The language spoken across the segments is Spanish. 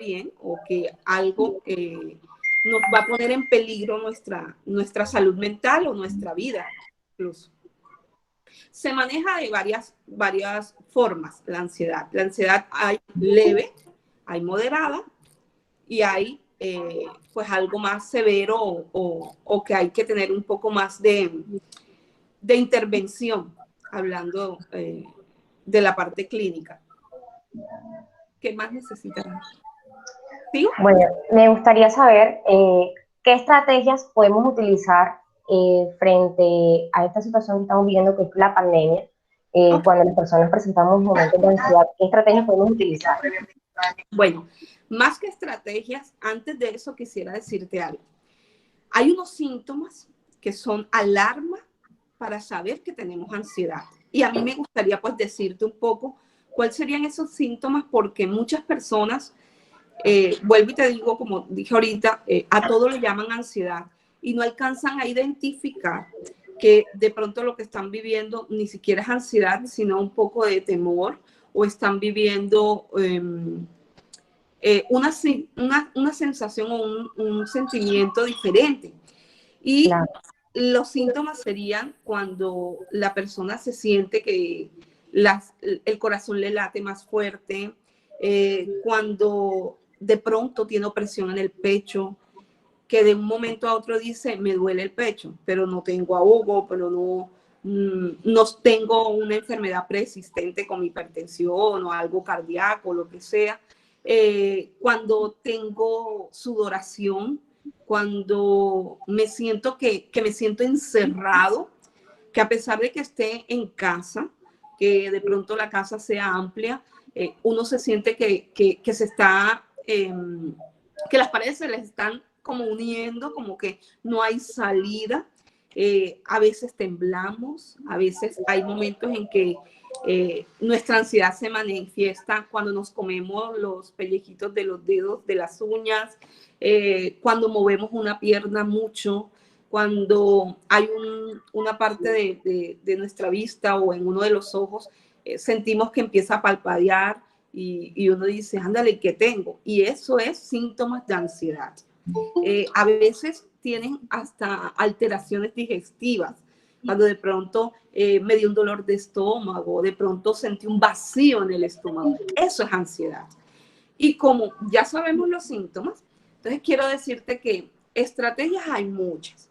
bien o que algo nos va a poner en peligro nuestra salud mental o nuestra vida incluso. Se maneja de varias formas la ansiedad. La ansiedad hay leve, hay moderada y hay pues algo más severo o que hay que tener un poco más de intervención, hablando de la parte clínica. ¿Qué más necesitas? ¿Sí? Bueno, me gustaría saber qué estrategias podemos utilizar frente a esta situación que estamos viviendo, que es la pandemia, Okay. cuando las personas presentamos momentos de ansiedad. ¿Qué estrategias podemos utilizar? Bueno, más que estrategias, antes de eso quisiera decirte algo. Hay unos síntomas que son alarma para saber que tenemos ansiedad. Y a mí me gustaría pues decirte un poco cuáles serían esos síntomas, porque muchas personas, vuelvo y te digo, como dije ahorita, a todo le llaman ansiedad y no alcanzan a identificar que de pronto lo que están viviendo ni siquiera es ansiedad, sino un poco de temor, o están viviendo una sensación o un sentimiento diferente. Y Claro. los síntomas serían cuando la persona se siente que el corazón le late más fuerte, cuando de pronto tiene opresión en el pecho, que de un momento a otro dice, me duele el pecho, pero no tengo ahogo, pero no tengo una enfermedad preexistente como hipertensión o algo cardíaco, lo que sea. Cuando tengo sudoración, cuando me siento que me siento encerrado, que a pesar de que esté en casa, que de pronto la casa sea amplia, uno se siente que se está, que las paredes se les están como uniendo, como que no hay salida. A veces temblamos, a veces hay momentos en que nuestra ansiedad se manifiesta cuando nos comemos los pellejitos de los dedos, de las uñas, cuando movemos una pierna mucho, cuando hay una parte de nuestra vista o en uno de los ojos, sentimos que empieza a palpadear y uno dice, ándale, ¿qué tengo? Y eso es síntomas de ansiedad. A veces tienen hasta alteraciones digestivas, cuando de pronto me dio un dolor de estómago, de pronto sentí un vacío en el estómago. Eso es ansiedad. Y como ya sabemos los síntomas, entonces quiero decirte que estrategias hay muchas.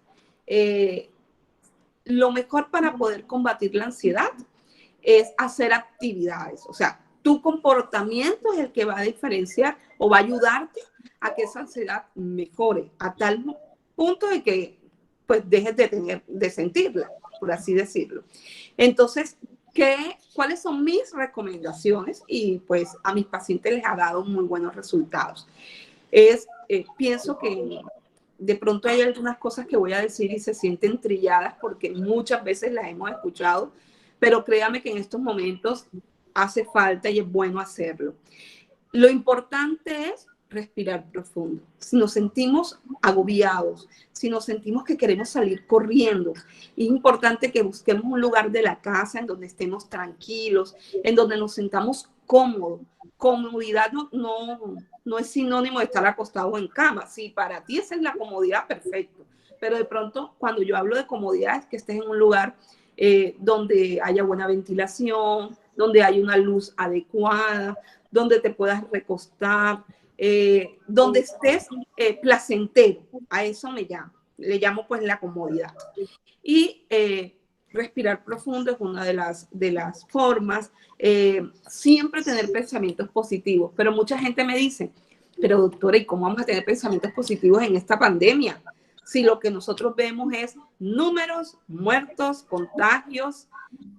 Lo mejor para poder combatir la ansiedad es hacer actividades. O sea, tu comportamiento es el que va a diferenciar o va a ayudarte a que esa ansiedad mejore a tal punto de que pues dejes de sentirla, por así decirlo. Entonces, ¿cuáles son mis recomendaciones? Y pues a mis pacientes les ha dado muy buenos resultados. Pienso que de pronto hay algunas cosas que voy a decir y se sienten trilladas porque muchas veces las hemos escuchado, pero créame que en estos momentos hace falta y es bueno hacerlo. Lo importante es respirar profundo. Si nos sentimos agobiados, si nos sentimos que queremos salir corriendo, es importante que busquemos un lugar de la casa en donde estemos tranquilos, en donde nos sentamos cómodos. Comodidad no es sinónimo de estar acostado en cama. Si para ti esa es la comodidad, perfecto. Pero de pronto, cuando yo hablo de comodidad, es que estés en un lugar donde haya buena ventilación, donde haya una luz adecuada, donde te puedas recostar, donde estés placentero. A eso le llamo pues la comodidad. Y respirar profundo es una de las formas. Siempre tener pensamientos positivos. Pero mucha gente me dice, pero doctora, ¿y cómo vamos a tener pensamientos positivos en esta pandemia? Si lo que nosotros vemos es números, muertos, contagios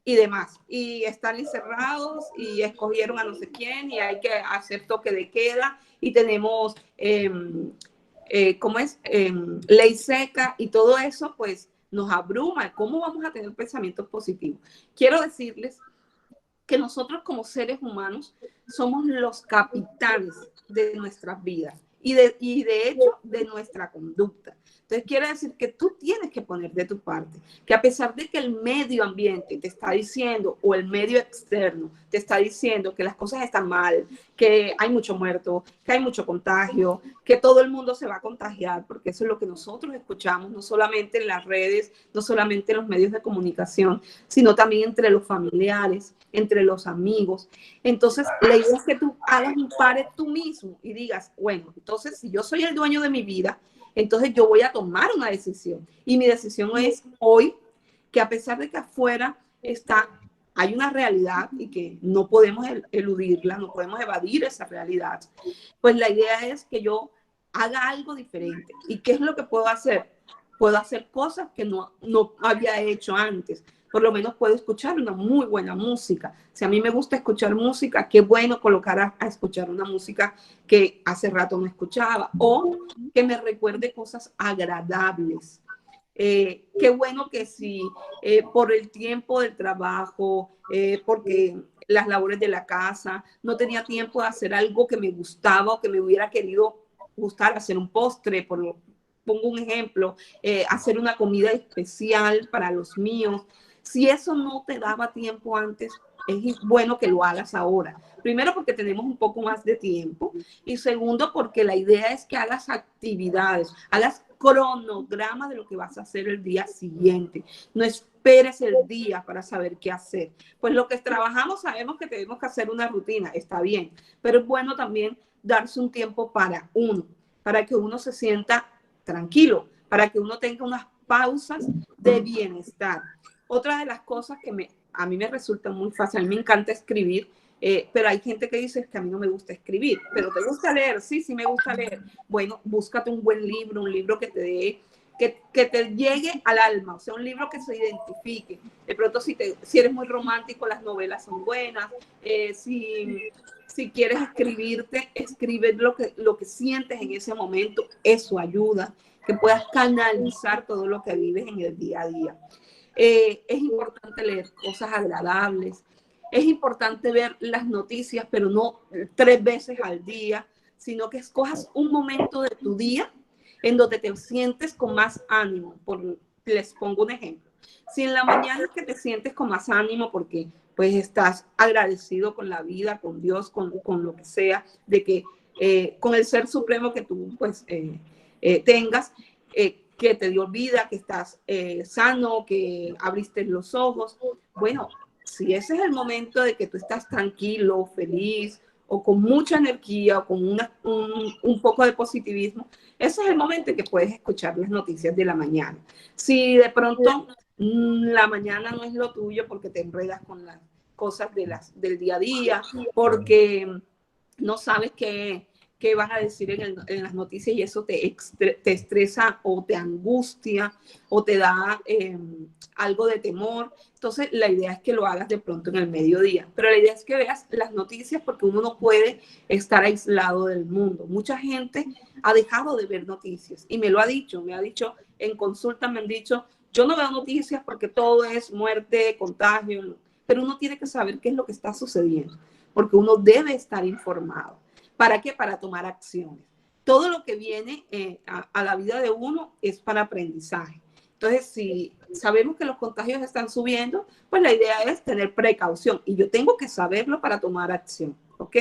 y demás. Y están encerrados y escogieron a no sé quién y hay que hacer toque de queda y tenemos, ¿cómo es? Ley seca y todo eso, pues nos abruma. ¿Cómo vamos a tener pensamientos positivos? Quiero decirles que nosotros como seres humanos somos los capitanes de nuestras vidas y de hecho de nuestra conducta. Entonces quiere decir que tú tienes que poner de tu parte, que a pesar de que el medio ambiente te está diciendo, o el medio externo te está diciendo que las cosas están mal, que hay mucho muerto, que hay mucho contagio, que todo el mundo se va a contagiar, porque eso es lo que nosotros escuchamos, no solamente en las redes, no solamente en los medios de comunicación, sino también entre los familiares, entre los amigos. Entonces, la idea es que tú hagas un pare tú mismo y digas, bueno, entonces si yo soy el dueño de mi vida, entonces yo voy a tomar una decisión. Y mi decisión es hoy, que a pesar de que afuera hay una realidad y que no podemos eludirla, no podemos evadir esa realidad, pues la idea es que yo haga algo diferente. ¿Y qué es lo que puedo hacer? Puedo hacer cosas que no había hecho antes. Por lo menos puedo escuchar una muy buena música. Si a mí me gusta escuchar música, qué bueno colocar a escuchar una música que hace rato no escuchaba, o que me recuerde cosas agradables. Qué bueno que si por el tiempo del trabajo, porque las labores de la casa, no tenía tiempo de hacer algo que me gustaba o que me hubiera querido gustar, hacer un postre, pongo un ejemplo, hacer una comida especial para los míos. Si eso no te daba tiempo antes, es bueno que lo hagas ahora. Primero porque tenemos un poco más de tiempo y segundo porque la idea es que hagas actividades, hagas cronograma de lo que vas a hacer el día siguiente. No esperes el día para saber qué hacer. Pues lo que trabajamos sabemos que tenemos que hacer una rutina, está bien, pero es bueno también darse un tiempo para que uno se sienta tranquilo, para que uno tenga unas pausas de bienestar. Otra de las cosas que a mí me resulta muy fácil, a mí me encanta escribir, pero hay gente que dice que a mí no me gusta escribir, pero ¿te gusta leer? Sí, sí me gusta leer. Bueno, búscate un buen libro, un libro que te dé, que te llegue al alma, o sea, un libro que se identifique. De pronto, si eres muy romántico, las novelas son buenas. Si quieres escribirte, escribe lo que sientes en ese momento, eso ayuda, que puedas canalizar todo lo que vives en el día a día. Es importante leer cosas agradables, es importante ver las noticias, pero no 3 veces al día, sino que escojas un momento de tu día en donde te sientes con más ánimo. Les pongo un ejemplo. Si en la mañana es que te sientes con más ánimo porque pues estás agradecido con la vida, con Dios, con lo que sea, de que con el ser supremo que tú pues tengas, que te dio vida, que estás sano, que abriste los ojos. Bueno, si ese es el momento de que tú estás tranquilo, feliz, o con mucha energía, o con un poco de positivismo, ese es el momento en que puedes escuchar las noticias de la mañana. Si de pronto la mañana no es lo tuyo porque te enredas con las cosas del día a día, porque no sabes qué van a decir en las noticias y eso te estresa o te angustia o te da algo de temor. Entonces, la idea es que lo hagas de pronto en el mediodía. Pero la idea es que veas las noticias porque uno no puede estar aislado del mundo. Mucha gente ha dejado de ver noticias y me lo ha dicho, en consulta, me han dicho, yo no veo noticias porque todo es muerte, contagio, pero uno tiene que saber qué es lo que está sucediendo, porque uno debe estar informado. ¿Para qué? Para tomar acciones. Todo lo que viene a la vida de uno es para aprendizaje. Entonces, si sabemos que los contagios están subiendo, pues la idea es tener precaución y yo tengo que saberlo para tomar acción, ¿ok?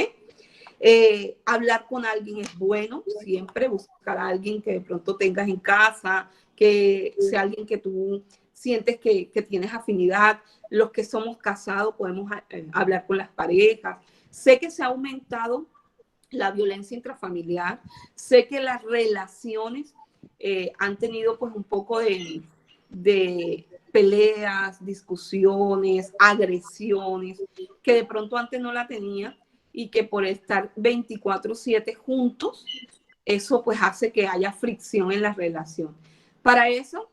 Hablar con alguien es bueno, siempre buscar a alguien que de pronto tengas en casa, que sea alguien que tú sientes que tienes afinidad. Los que somos casados podemos hablar con las parejas. Sé que se ha aumentado la violencia intrafamiliar, sé que las relaciones han tenido pues un poco de peleas, discusiones, agresiones, que de pronto antes no la tenía y que por estar 24/7 juntos, eso pues hace que haya fricción en la relación. Para eso,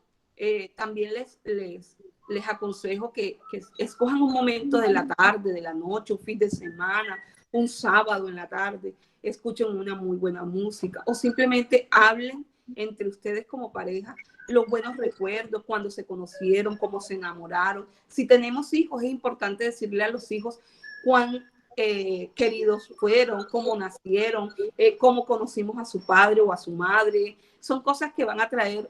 también les aconsejo que escojan un momento de la tarde, de la noche, un fin de semana, un sábado en la tarde, escuchen una muy buena música o simplemente hablen entre ustedes como pareja los buenos recuerdos, cuando se conocieron, cómo se enamoraron. Si tenemos hijos, es importante decirle a los hijos queridos fueron, cómo nacieron, cómo conocimos a su padre o a su madre. Son cosas que van a traer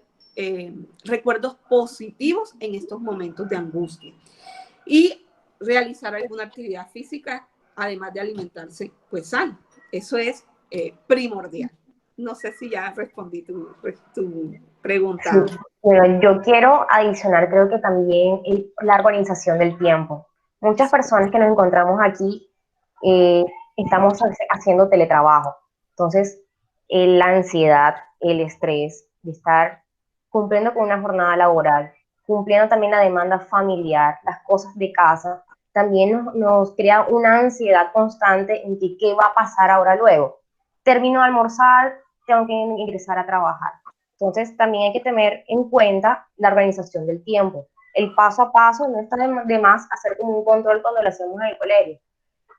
recuerdos positivos en estos momentos de angustia. Y realizar alguna actividad física, además de alimentarse, pues sano. Eso es primordial. No sé si ya respondí tu pregunta. Sí. Bueno, yo quiero adicionar, creo que también la organización del tiempo. Muchas personas que nos encontramos aquí eh, estamos haciendo teletrabajo. Entonces, la ansiedad, el estrés de estar cumpliendo con una jornada laboral, cumpliendo también la demanda familiar, las cosas de casa, también nos crea una ansiedad constante en que qué va a pasar ahora luego. Termino de almorzar, tengo que ingresar a trabajar. Entonces, también hay que tener en cuenta la organización del tiempo. El paso a paso no está de más hacer como un control cuando lo hacemos en el colegio.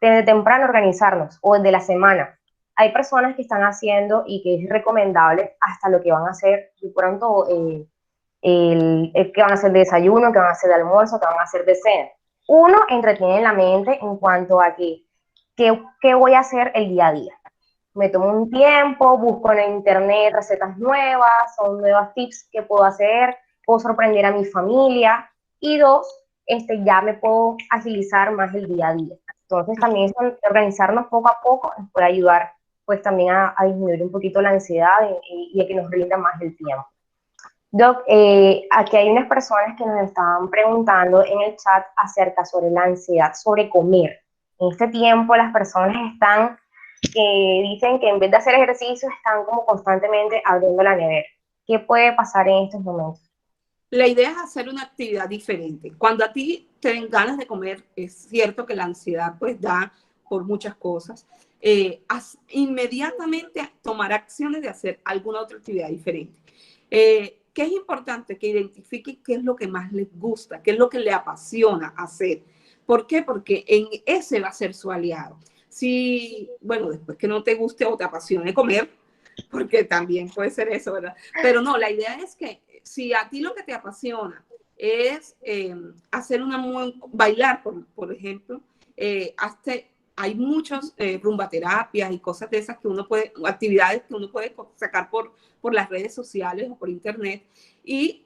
Desde temprano organizarnos o desde la semana. Hay personas que están haciendo y que es recomendable hasta lo que van a hacer de pronto que van a hacer de desayuno, que van a hacer de almuerzo, que van a hacer de cena. Uno entretiene la mente en cuanto a qué voy a hacer el día a día. Me tomo un tiempo, busco en internet recetas nuevas, son nuevos tips que puedo hacer, puedo sorprender a mi familia. Y dos, ya me puedo agilizar más el día a día. Entonces también organizarnos poco a poco nos puede ayudar pues también a disminuir un poquito la ansiedad y a que nos rinda más el tiempo. Doc, aquí hay unas personas que nos estaban preguntando en el chat acerca sobre la ansiedad, sobre comer. En este tiempo las personas están que dicen que en vez de hacer ejercicio están como constantemente abriendo la nevera. ¿Qué puede pasar en estos momentos? La idea es hacer una actividad diferente. Cuando a ti te den ganas de comer, es cierto que la ansiedad pues da por muchas cosas. Inmediatamente tomar acciones de hacer alguna otra actividad diferente. Que es importante que identifiquen qué es lo que más les gusta, qué es lo que le apasiona hacer. ¿Por qué? Porque en ese va a ser su aliado. Si, bueno, después que no te guste o te apasione comer, porque también puede ser eso, ¿verdad? Pero no, la idea es que si a ti lo que te apasiona es hacer bailar, por ejemplo, hay muchas rumbaterapias y cosas de esas que uno puede, actividades que uno puede sacar por las redes sociales o por internet, y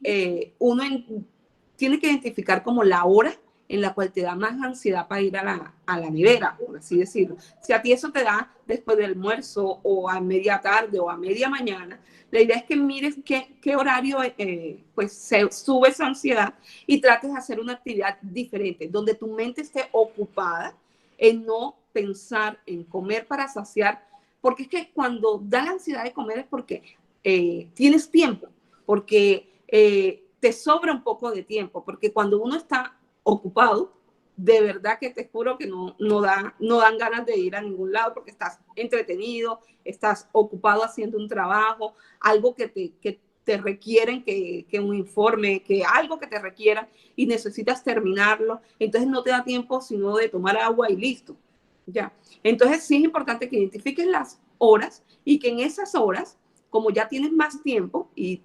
tiene que identificar como la hora en la cual te da más ansiedad para ir a la nevera, por así decirlo. Si a ti eso te da después del almuerzo o a media tarde o a media mañana, la idea es que mires qué horario pues se sube esa ansiedad y trates de hacer una actividad diferente, donde tu mente esté ocupada en no pensar en comer para saciar, porque es que cuando da la ansiedad de comer es porque tienes tiempo, porque te sobra un poco de tiempo, porque cuando uno está ocupado, de verdad que te juro que no dan ganas de ir a ningún lado porque estás entretenido, estás ocupado haciendo un trabajo, algo que te requieren, que un informe, que algo que te requiera y necesitas terminarlo, entonces no te da tiempo sino de tomar agua y listo. Ya. Entonces sí es importante que identifiques las horas y que en esas horas, como ya tienes más tiempo y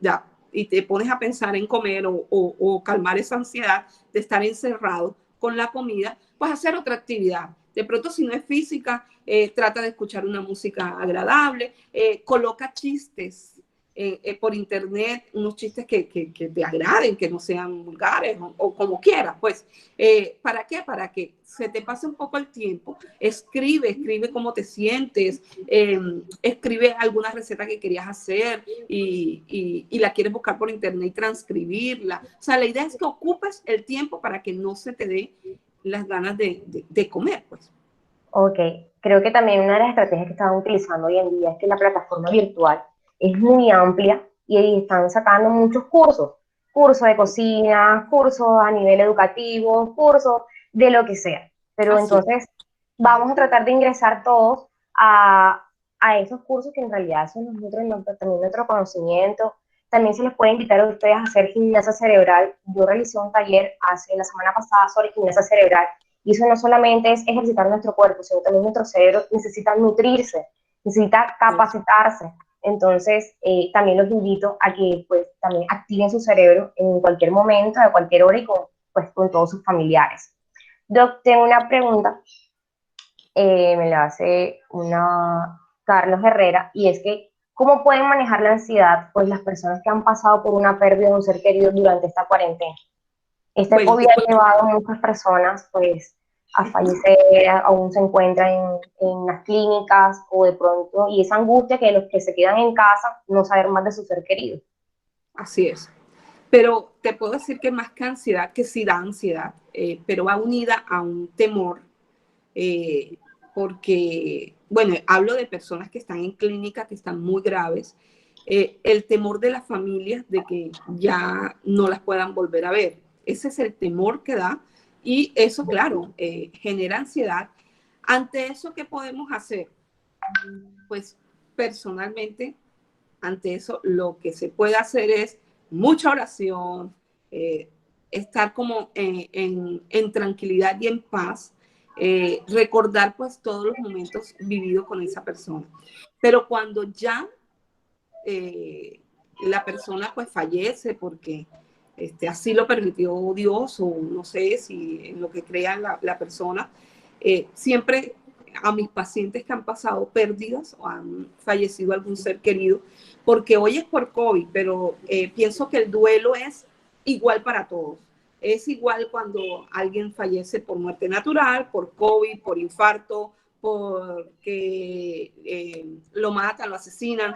te pones a pensar en comer o calmar esa ansiedad de estar encerrado con la comida, pues hacer otra actividad. De pronto, si no es física, trata de escuchar una música agradable, coloca chistes por internet, unos chistes que te agraden, que no sean vulgares o como quieras, pues. ¿Para qué? Para que se te pase un poco el tiempo. Escribe cómo te sientes, escribe alguna receta que querías hacer y la quieres buscar por internet y transcribirla. O sea, la idea es que ocupes el tiempo para que no se te dé las ganas de comer, pues. Ok, creo que también una de las estrategias que están utilizando hoy en día es que la plataforma virtual es muy amplia y ahí están sacando muchos cursos de cocina, cursos a nivel educativo, cursos de lo que sea. Pero Así. entonces vamos a tratar de ingresar todos a esos cursos que en realidad son también nuestro conocimiento. También se les puede invitar a ustedes a hacer gimnasia cerebral. Yo realicé un taller la semana pasada sobre gimnasia cerebral. Y eso no solamente es ejercitar nuestro cuerpo, sino también nuestro cerebro necesita nutrirse, necesita capacitarse. Entonces, también los invito a que pues también activen su cerebro en cualquier momento, a cualquier hora y con todos sus familiares. Doc, tengo una pregunta. me la hace una Carlos Herrera, y es que ¿cómo pueden manejar la ansiedad pues las personas que han pasado por una pérdida de un ser querido durante esta cuarentena? Este Bueno, COVID ha llevado a muchas personas pues a fallecer, aún se encuentran en las clínicas o de pronto, y esa angustia que los que se quedan en casa no saber más de su ser querido. así es. Pero te puedo decir que más que ansiedad, que sí da ansiedad, pero va unida a un temor, eh, porque, bueno, hablo de personas que están en clínica, que están muy graves, el temor de las familias de que ya no las puedan volver a ver. Ese es el temor que da y eso, claro, genera ansiedad. Ante eso, ¿qué podemos hacer? Pues personalmente, ante eso, lo que se puede hacer es mucha oración, eh, estar como en tranquilidad y en paz, recordar pues todos los momentos vividos con esa persona. Pero cuando ya la persona pues fallece porque así lo permitió Dios o no sé si en lo que crea la persona, siempre a mis pacientes que han pasado pérdidas o han fallecido algún ser querido, porque hoy es por COVID, pero pienso que el duelo es igual para todos. Es igual cuando alguien fallece por muerte natural, por COVID, por infarto, porque lo matan, lo asesinan,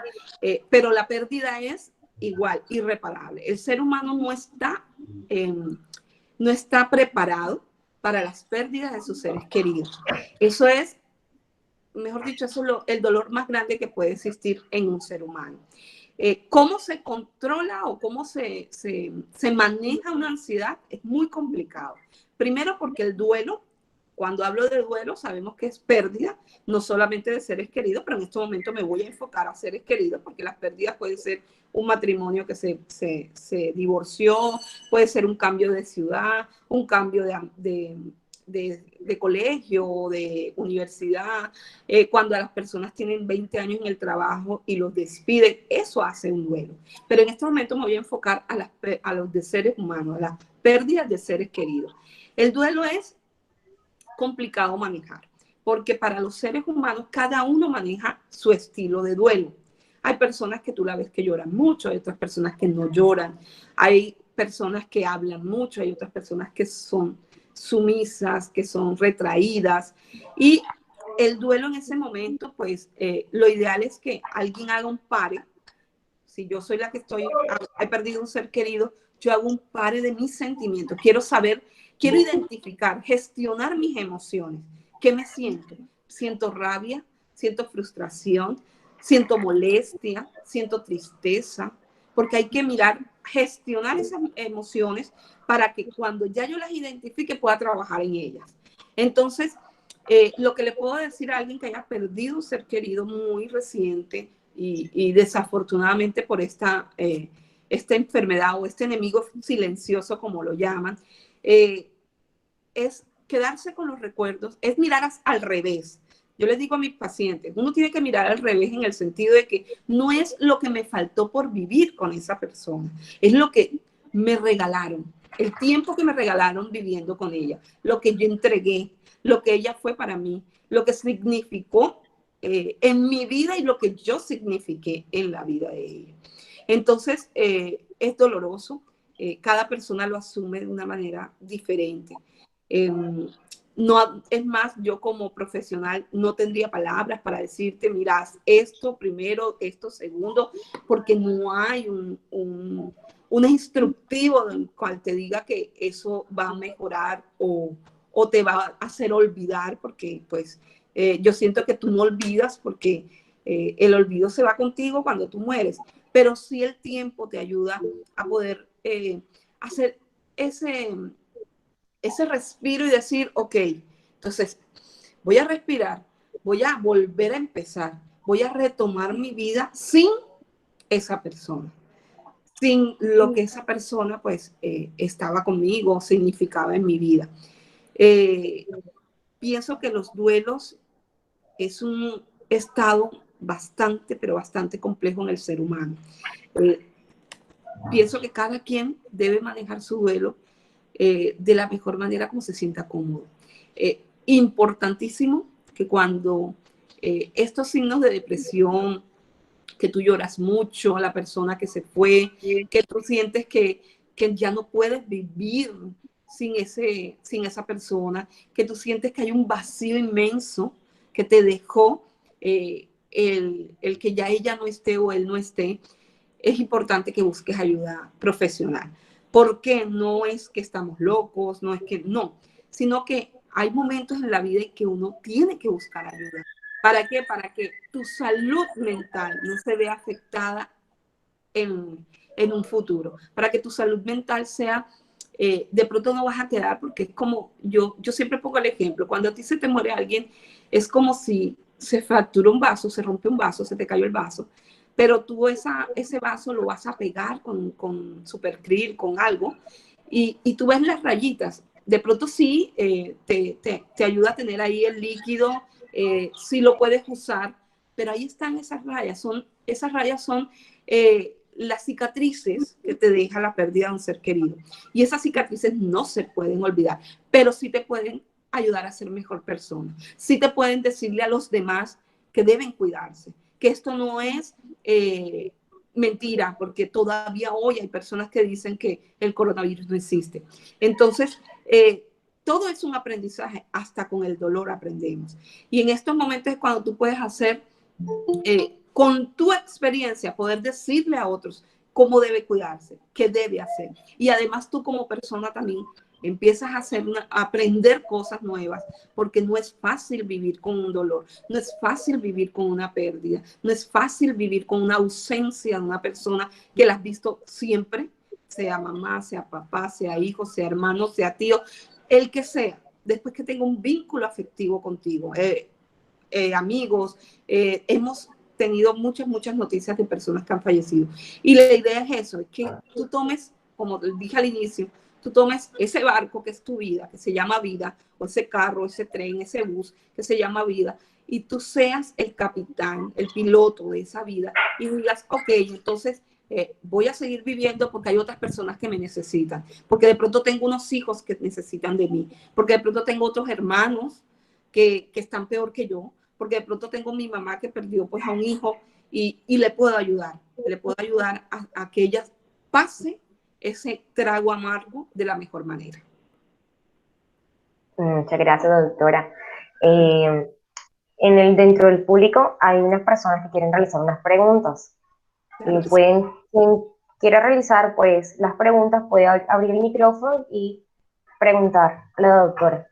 pero la pérdida es igual, irreparable. El ser humano no está preparado para las pérdidas de sus seres queridos. Eso es, mejor dicho, eso es el dolor más grande que puede existir en un ser humano. ¿Cómo se controla o cómo se maneja una ansiedad? Es muy complicado. Primero porque el duelo, cuando hablo de duelo, sabemos que es pérdida, no solamente de seres queridos, pero en este momento me voy a enfocar a seres queridos, porque las pérdidas pueden ser un matrimonio que se divorció, puede ser un cambio de ciudad, un cambio de colegio, de universidad, cuando las personas tienen 20 años en el trabajo y los despiden, eso hace un duelo. Pero en este momento me voy a enfocar a los de seres humanos, a las pérdidas de seres queridos. El duelo es complicado manejar, porque para los seres humanos cada uno maneja su estilo de duelo. Hay personas que tú la ves que lloran mucho, hay otras personas que no lloran, hay personas que hablan mucho, hay otras personas que son sumisas, que son retraídas, y el duelo en ese momento, pues lo ideal es que alguien haga un pare. Si yo soy la que he perdido un ser querido, yo hago un pare de mis sentimientos. Quiero saber, quiero identificar, gestionar mis emociones. ¿Qué me siento? Siento rabia, siento frustración, siento molestia, siento tristeza, porque hay que mirar, gestionar esas emociones para que cuando ya yo las identifique pueda trabajar en ellas. Entonces, lo que le puedo decir a alguien que haya perdido un ser querido muy reciente y desafortunadamente por esta enfermedad o este enemigo silencioso, como lo llaman, es quedarse con los recuerdos, es mirar al revés. Yo les digo a mis pacientes, uno tiene que mirar al revés en el sentido de que no es lo que me faltó por vivir con esa persona, es lo que me regalaron, el tiempo que me regalaron viviendo con ella, lo que yo entregué, lo que ella fue para mí, lo que significó en mi vida y lo que yo signifiqué en la vida de ella. Entonces, es doloroso, cada persona lo asume de una manera diferente. No, es más, yo como profesional no tendría palabras para decirte, mira, esto primero, esto segundo, porque no hay un instructivo del cual te diga que eso va a mejorar o te va a hacer olvidar, porque pues yo siento que tú no olvidas porque el olvido se va contigo cuando tú mueres, pero sí el tiempo te ayuda a poder hacer ese respiro y decir, ok, entonces voy a respirar, voy a volver a empezar, voy a retomar mi vida sin esa persona, sin lo que esa persona pues estaba conmigo, significaba en mi vida. Eh, Pienso que los duelos es un estado bastante, pero bastante complejo en el ser humano. Eh, Pienso que cada quien debe manejar su duelo de la mejor manera como se sienta cómodo. Importantísimo que cuando estos signos de depresión, que tú lloras mucho, la persona que se fue, que tú sientes que ya no puedes vivir sin esa persona, que tú sientes que hay un vacío inmenso que te dejó el que ya ella no esté o él no esté, es importante que busques ayuda profesional. Porque no es que estamos locos, no es que no, sino que hay momentos en la vida en que uno tiene que buscar ayuda. ¿Para qué? Para que tu salud mental no se vea afectada en un futuro. Para que tu salud mental sea, de pronto no vas a quedar, porque es como, yo siempre pongo el ejemplo, cuando a ti se te muere alguien, es como si se fractura un vaso, se rompe un vaso, se te cayó el vaso, pero tú ese vaso lo vas a pegar con supercril, con algo, y tú ves las rayitas. De pronto sí, te ayuda a tener ahí el líquido, sí lo puedes usar, pero ahí están esas rayas son las cicatrices que te deja la pérdida de un ser querido. Y esas cicatrices no se pueden olvidar, pero sí te pueden ayudar a ser mejor persona. Sí te pueden decirle a los demás que deben cuidarse, que esto no es mentira, porque todavía hoy hay personas que dicen que el coronavirus no existe. Entonces, todo es un aprendizaje, hasta con el dolor aprendemos. Y en estos momentos es cuando tú puedes hacer, con tu experiencia, poder decirle a otros cómo debe cuidarse, qué debe hacer. Y además tú como persona también empiezas a aprender cosas nuevas, porque no es fácil vivir con un dolor, no es fácil vivir con una pérdida, no es fácil vivir con una ausencia de una persona que la has visto siempre, sea mamá, sea papá, sea hijo, sea hermano, sea tío, el que sea, después que tenga un vínculo afectivo contigo, amigos, hemos tenido muchas noticias de personas que han fallecido. Y la idea es eso, es que tú tomes, como dije al inicio, tú tomes ese barco que es tu vida, que se llama vida, o ese carro, ese tren, ese bus que se llama vida, y tú seas el capitán, el piloto de esa vida, y digas, ok, entonces voy a seguir viviendo porque hay otras personas que me necesitan, porque de pronto tengo unos hijos que necesitan de mí, porque de pronto tengo otros hermanos que están peor que yo, porque de pronto tengo mi mamá que perdió pues a un hijo y le puedo ayudar a que ella pase ese trago amargo de la mejor manera. Muchas gracias, doctora. Dentro del público hay unas personas que quieren realizar unas preguntas. Claro sí. Quien quiera realizar pues las preguntas puede abrir el micrófono y preguntar a la doctora.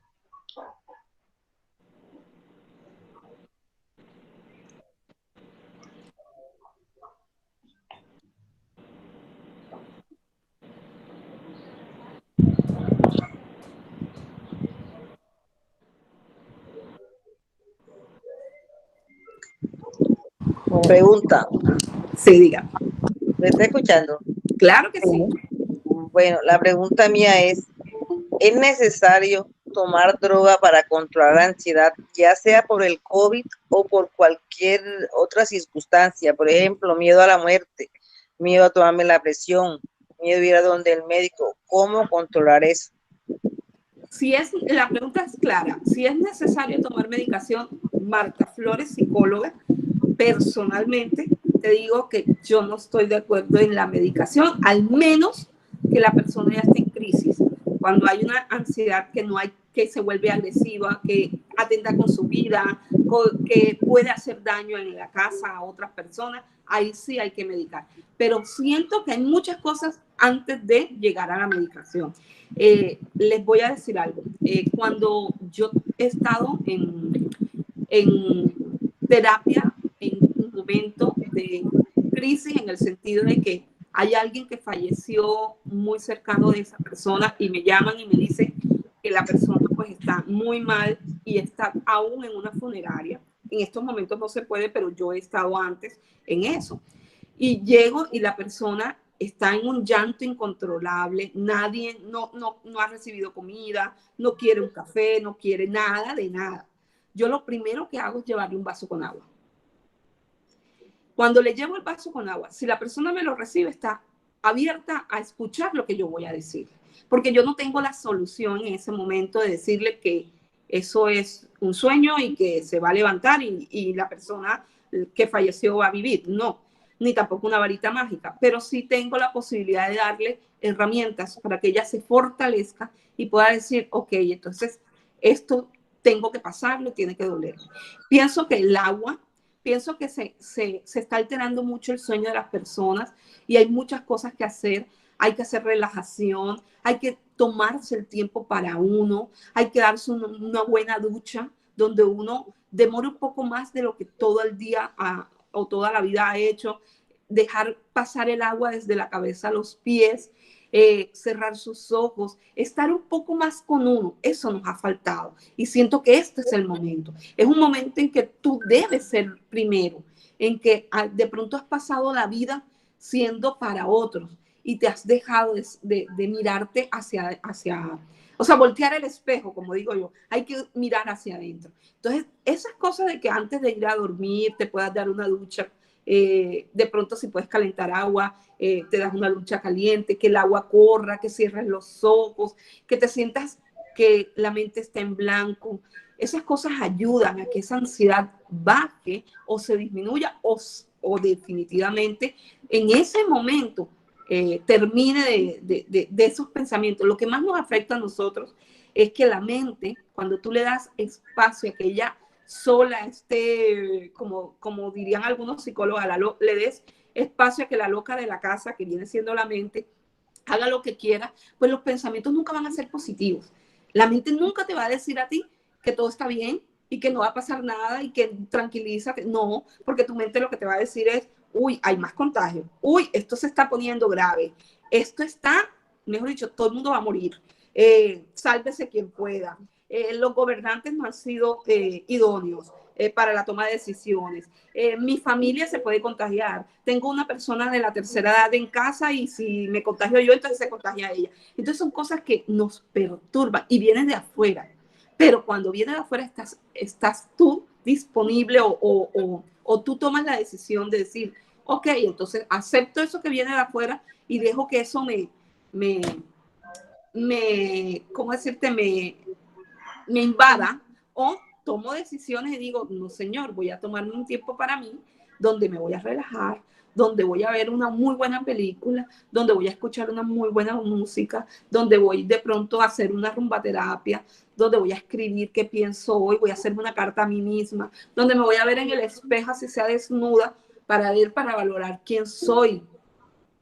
Pregunta. Sí, diga. ¿Me está escuchando? Claro que sí. Bueno, la pregunta mía ¿es necesario tomar droga para controlar la ansiedad, ya sea por el COVID o por cualquier otra circunstancia? Por ejemplo, miedo a la muerte, miedo a tomarme la presión, miedo a ir a donde el médico. ¿Cómo controlar eso? La pregunta es clara. Si es necesario tomar medicación, Marta Flores, psicóloga, personalmente te digo que yo no estoy de acuerdo en la medicación, al menos que la persona ya esté en crisis. Cuando hay una ansiedad que se vuelve agresiva, que atenta con su vida, que puede hacer daño en la casa a otras personas, ahí sí hay que medicar. Pero siento que hay muchas cosas antes de llegar a la medicación. Les voy a decir algo. Cuando yo he estado en terapia, en un momento de crisis, en el sentido de que hay alguien que falleció muy cercano de esa persona y me llaman y me dicen que la persona pues está muy mal y está aún en una funeraria. En estos momentos no se puede, pero yo he estado antes en eso. Y llego y la persona está en un llanto incontrolable, nadie no ha recibido comida, no quiere un café, no quiere nada de nada. Yo lo primero que hago es llevarle un vaso con agua. Cuando le llevo el vaso con agua, si la persona me lo recibe, está abierta a escuchar lo que yo voy a decir. Porque yo no tengo la solución en ese momento de decirle que eso es un sueño y que se va a levantar y la persona que falleció va a vivir. No, ni tampoco una varita mágica, pero sí tengo la posibilidad de darle herramientas para que ella se fortalezca y pueda decir, ok, entonces esto tengo que pasarlo, tiene que doler. Pienso que el agua, pienso que se está alterando mucho el sueño de las personas y hay muchas cosas que hacer. Hay que hacer relajación, hay que tomarse el tiempo para uno, hay que darse una buena ducha donde uno demore un poco más de lo que todo el día o toda la vida ha hecho, dejar pasar el agua desde la cabeza a los pies, cerrar sus ojos, estar un poco más con uno. Eso nos ha faltado y siento que este es el momento. Es un momento en que tú debes ser primero, en que de pronto has pasado la vida siendo para otros y te has dejado de mirarte hacia, o sea, voltear el espejo, como digo yo, hay que mirar hacia adentro. Entonces, esas cosas de que antes de ir a dormir te puedas dar una ducha, de pronto si puedes calentar agua, te das una ducha caliente, que el agua corra, que cierres los ojos, que te sientas que la mente está en blanco. Esas cosas ayudan a que esa ansiedad baje o se disminuya o definitivamente en ese momento termine de esos pensamientos. Lo que más nos afecta a nosotros es que la mente, cuando tú le das espacio a que ella sola esté, como dirían algunos psicólogos, le des espacio a que la loca de la casa, que viene siendo la mente, haga lo que quiera, pues los pensamientos nunca van a ser positivos. La mente nunca te va a decir a ti que todo está bien y que no va a pasar nada y que tranquilízate. No, porque tu mente lo que te va a decir es, uy, hay más contagio, uy, esto se está poniendo grave, esto está, mejor dicho, todo el mundo va a morir, sálvese quien pueda, los gobernantes no han sido idóneos para la toma de decisiones, mi familia se puede contagiar, tengo una persona de la tercera edad en casa y si me contagio yo, entonces se contagia ella. Entonces son cosas que nos perturban y vienen de afuera, pero cuando viene de afuera estás tú disponible o tú tomas la decisión de decir, ok, entonces acepto eso que viene de afuera y dejo que eso ¿cómo decirte? Me invada, o tomo decisiones y digo, no señor, voy a tomarme un tiempo para mí, donde me voy a relajar, donde voy a ver una muy buena película, donde voy a escuchar una muy buena música, donde voy de pronto a hacer una rumbaterapia, donde voy a escribir qué pienso hoy, voy a hacerme una carta a mí misma, donde me voy a ver en el espejo si sea desnuda para ver, para valorar quién soy,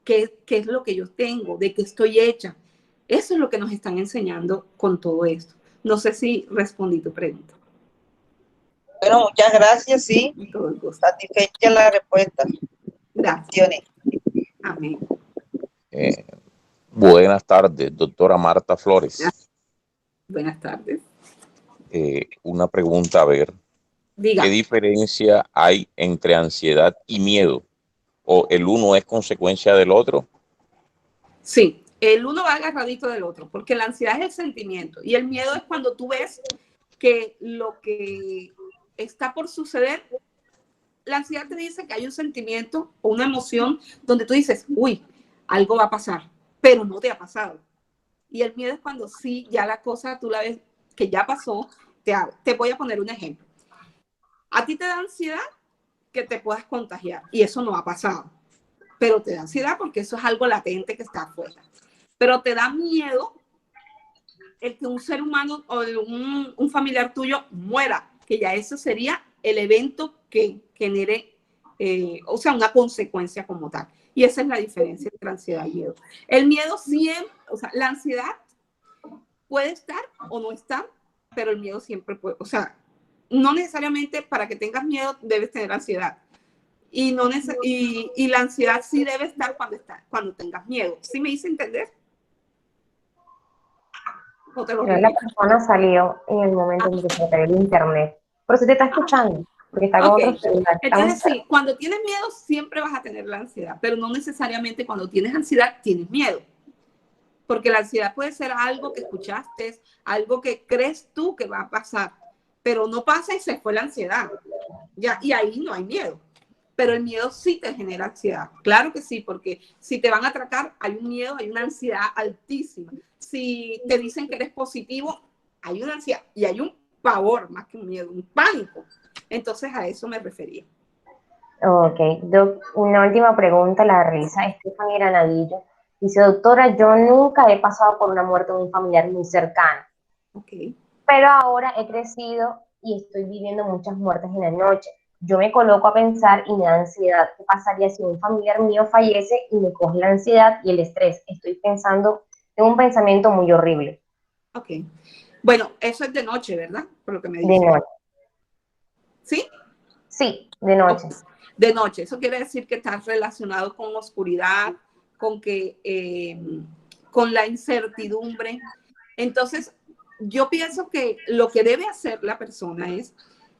qué es lo que yo tengo, de qué estoy hecha. Eso es lo que nos están enseñando con todo esto. No sé si respondí tu pregunta. Bueno, muchas gracias, sí. Todo el gusto. Satisfecha la respuesta. Gracias. Amén. Buenas tardes, doctora Marta Flores. Buenas tardes. Una pregunta, a ver. Diga. ¿Qué diferencia hay entre ansiedad y miedo? ¿O el uno es consecuencia del otro? Sí, el uno va agarradito del otro, porque la ansiedad es el sentimiento y el miedo es cuando tú ves que lo que está por suceder, la ansiedad te dice que hay un sentimiento o una emoción donde tú dices, uy, algo va a pasar, pero no te ha pasado. Y el miedo es cuando sí, ya la cosa tú la ves que ya pasó. Te voy a poner un ejemplo. A ti te da ansiedad que te puedas contagiar y eso no ha pasado, pero te da ansiedad porque eso es algo latente que está afuera. Pero te da miedo el que un ser humano o un familiar tuyo muera, que ya eso sería el evento que genere, o sea, una consecuencia como tal. Y esa es la diferencia entre ansiedad y miedo. El miedo siempre, o sea, la ansiedad puede estar o no estar, pero el miedo siempre puede, o sea, no necesariamente para que tengas miedo debes tener ansiedad. Y la ansiedad sí debe estar cuando tengas miedo. ¿Sí me hice entender? La persona salió en el momento en que se cayó el internet. Pero se te está escuchando, porque está con otro celular. Entonces sí, cuando tienes miedo siempre vas a tener la ansiedad, pero no necesariamente cuando tienes ansiedad tienes miedo. Porque la ansiedad puede ser algo que escuchaste, algo que crees tú que va a pasar, pero no pasa y se fue la ansiedad. Ya, y ahí no hay miedo. Pero el miedo sí te genera ansiedad. Claro que sí, porque si te van a atracar, hay un miedo, hay una ansiedad altísima. Si te dicen que eres positivo, hay una ansiedad y hay un pavor, más que un miedo, un pánico. Entonces a eso me refería. Ok, una última pregunta la realiza Stephanie Granadillo. Dice, doctora, yo nunca he pasado por una muerte de un familiar muy cercano, Ok. pero ahora he crecido y estoy viviendo muchas muertes en la noche. Yo me coloco a pensar y me da ansiedad. ¿Qué pasaría si un familiar mío fallece y me coge la ansiedad y el estrés? Estoy pensando, tengo un pensamiento muy horrible. Ok. Bueno, eso es de noche, ¿verdad? Por lo que me De dices. noche. ¿Sí? Sí, de Ok. noche. De noche. Eso quiere decir que estás relacionado con oscuridad, con que, con la incertidumbre. Entonces, yo pienso que lo que debe hacer la persona es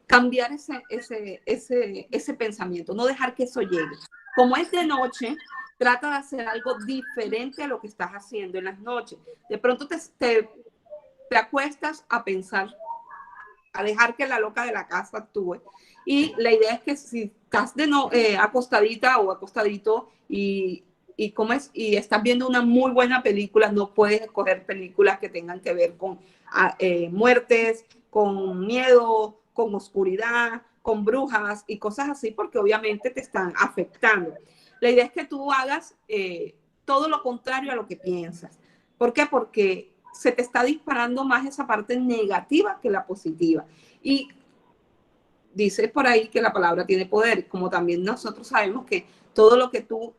cambiar ese pensamiento, no dejar que eso llegue. Como es de noche, trata de hacer algo diferente a lo que estás haciendo en las noches. De pronto te acuestas a pensar, a dejar que la loca de la casa actúe. Y la idea es que si estás acostadita o acostadito y estás viendo una muy buena película, no puedes escoger películas que tengan que ver con muertes, con miedo, con oscuridad, con brujas y cosas así, porque obviamente te están afectando. La idea es que tú hagas todo lo contrario a lo que piensas. ¿Por qué? Porque se te está disparando más esa parte negativa que la positiva. Y dice por ahí que la palabra tiene poder, como también nosotros sabemos que todo lo que tú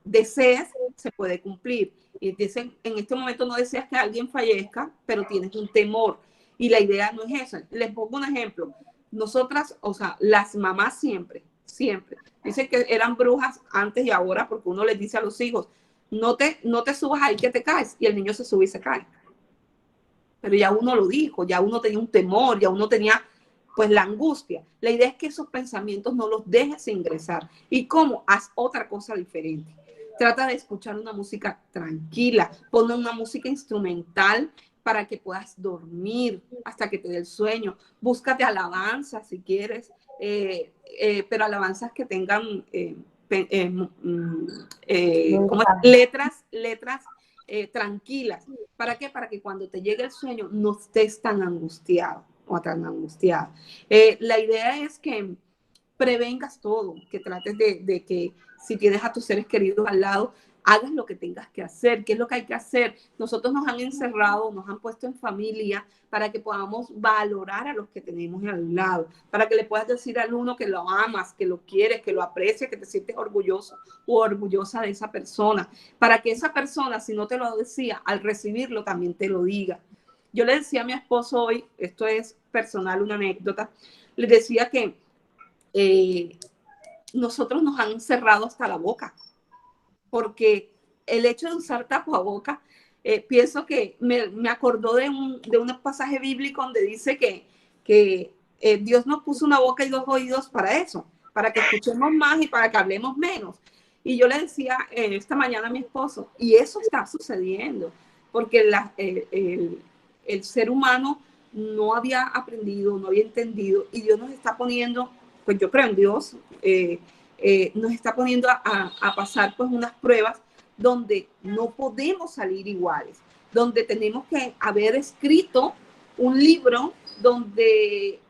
desees se puede cumplir. Y dicen, en este momento no deseas que alguien fallezca, pero tienes un temor. Y la idea no es esa. Les pongo un ejemplo. Nosotras, o sea, las mamás siempre, siempre, dicen que eran brujas antes y ahora, porque uno les dice a los hijos, no te subas ahí que te caes, y el niño se sube y se cae. Pero ya uno lo dijo, ya uno tenía un temor, ya uno tenía pues la angustia. La idea es que esos pensamientos no los dejes ingresar. ¿Y cómo? Haz otra cosa diferente. Trata de escuchar una música tranquila, pon una música instrumental para que puedas dormir hasta que te dé el sueño. Búscate alabanzas si quieres, pero alabanzas que tengan ¿cómo es? letras tranquilas. ¿Para qué? Para que cuando te llegue el sueño no estés tan angustiado o tan angustiada. La idea es que prevengas todo, que trates de que si tienes a tus seres queridos al lado, hagas lo que tengas que hacer. ¿Qué es lo que hay que hacer? Nosotros nos han encerrado, nos han puesto en familia para que podamos valorar a los que tenemos al lado, para que le puedas decir al uno que lo amas, que lo quieres, que lo aprecias, que te sientes orgulloso o orgullosa de esa persona, para que esa persona, si no te lo decía, al recibirlo también te lo diga. Yo le decía a mi esposo hoy, esto es personal, una anécdota, le decía que nosotros nos han cerrado hasta la boca, porque el hecho de usar tapaboca, pienso que me acordó de un pasaje bíblico donde dice que Dios nos puso una boca y dos oídos para eso, para que escuchemos más y para que hablemos menos. Y yo le decía esta mañana a mi esposo, y eso está sucediendo, porque el ser humano no había aprendido, no había entendido, y Dios nos está poniendo, pues yo creo en Dios, nos está poniendo a pasar pues unas pruebas donde no podemos salir iguales, donde tenemos que haber escrito un libro donde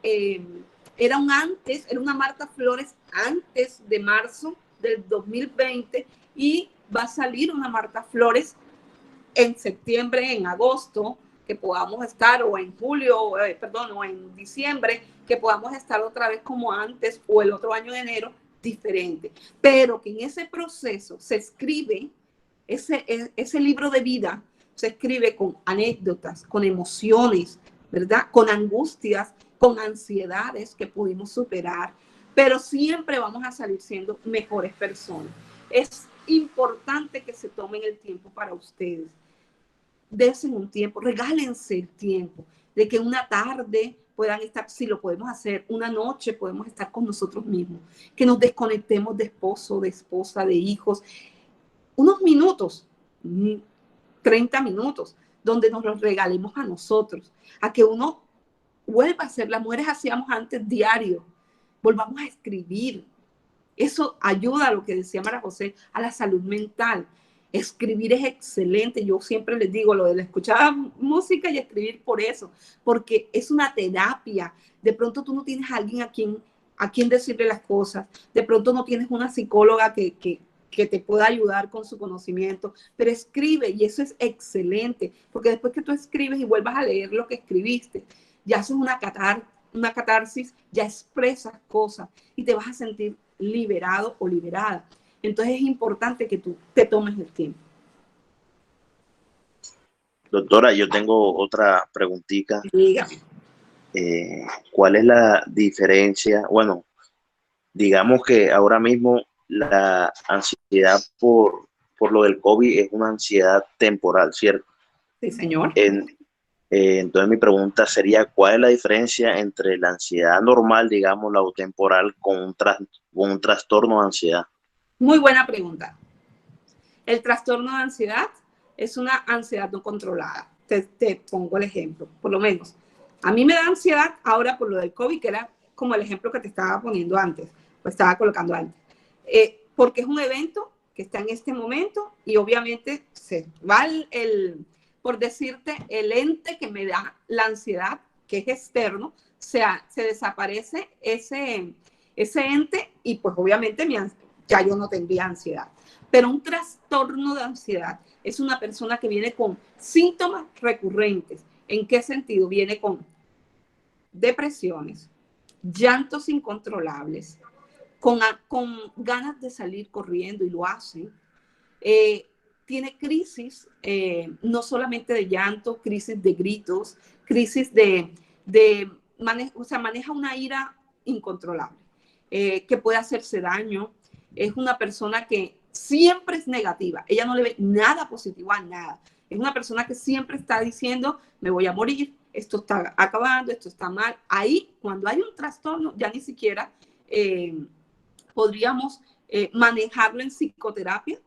era una Marta Flores antes de marzo del 2020 y va a salir una Marta Flores en septiembre, en agosto, que podamos estar, o en julio, o en diciembre, que podamos estar otra vez como antes, o el otro año de enero, diferente. Pero que en ese proceso se escribe, ese libro de vida, se escribe con anécdotas, con emociones, ¿verdad? Con angustias, con ansiedades que pudimos superar, pero siempre vamos a salir siendo mejores personas. Es importante que se tomen el tiempo para ustedes. Desen un tiempo, regálense el tiempo de que una tarde puedan estar, si lo podemos hacer, una noche podemos estar con nosotros mismos, que nos desconectemos de esposo, de esposa, de hijos, unos minutos, 30 minutos, donde nos los regalemos a nosotros, a que uno vuelva a ser, las mujeres hacíamos antes diario, volvamos a escribir. Eso ayuda a lo que decía María José, a la salud mental. Escribir es excelente. Yo siempre les digo lo de escuchar música y escribir por eso, porque es una terapia. De pronto tú no tienes a alguien a quien decirle las cosas. De pronto no tienes una psicóloga que te pueda ayudar con su conocimiento, pero escribe y eso es excelente, porque después que tú escribes y vuelvas a leer lo que escribiste, ya haces una catarsis, ya expresas cosas y te vas a sentir liberado o liberada. Entonces es importante que tú te tomes el tiempo. Doctora, yo tengo otra preguntita. Dígame. ¿Cuál es la diferencia? Bueno, digamos que ahora mismo la ansiedad por lo del COVID es una ansiedad temporal, ¿cierto? Sí, señor. Entonces mi pregunta sería, ¿cuál es la diferencia entre la ansiedad normal, digamos, la o temporal, con un trastorno de ansiedad? Muy buena pregunta. El trastorno de ansiedad es una ansiedad no controlada. Te pongo el ejemplo, por lo menos. A mí me da ansiedad ahora por lo del COVID, que era como el ejemplo que te estaba poniendo antes, o estaba colocando antes. Porque es un evento que está en este momento y obviamente se va por decirte, el ente que me da la ansiedad, que es externo, se desaparece ese ente y pues obviamente ya yo no tendría ansiedad. Pero un trastorno de ansiedad es una persona que viene con síntomas recurrentes. ¿En qué sentido? Viene con depresiones, llantos incontrolables, con ganas de salir corriendo y lo hacen. Tiene crisis, no solamente de llanto, crisis de gritos, crisis maneja una ira incontrolable, que puede hacerse daño. Es una persona que siempre es negativa, ella no le ve nada positivo a nada. Es una persona que siempre está diciendo, me voy a morir, esto está acabando, esto está mal. Ahí, cuando hay un trastorno, ya ni siquiera podríamos manejarlo en psicoterapia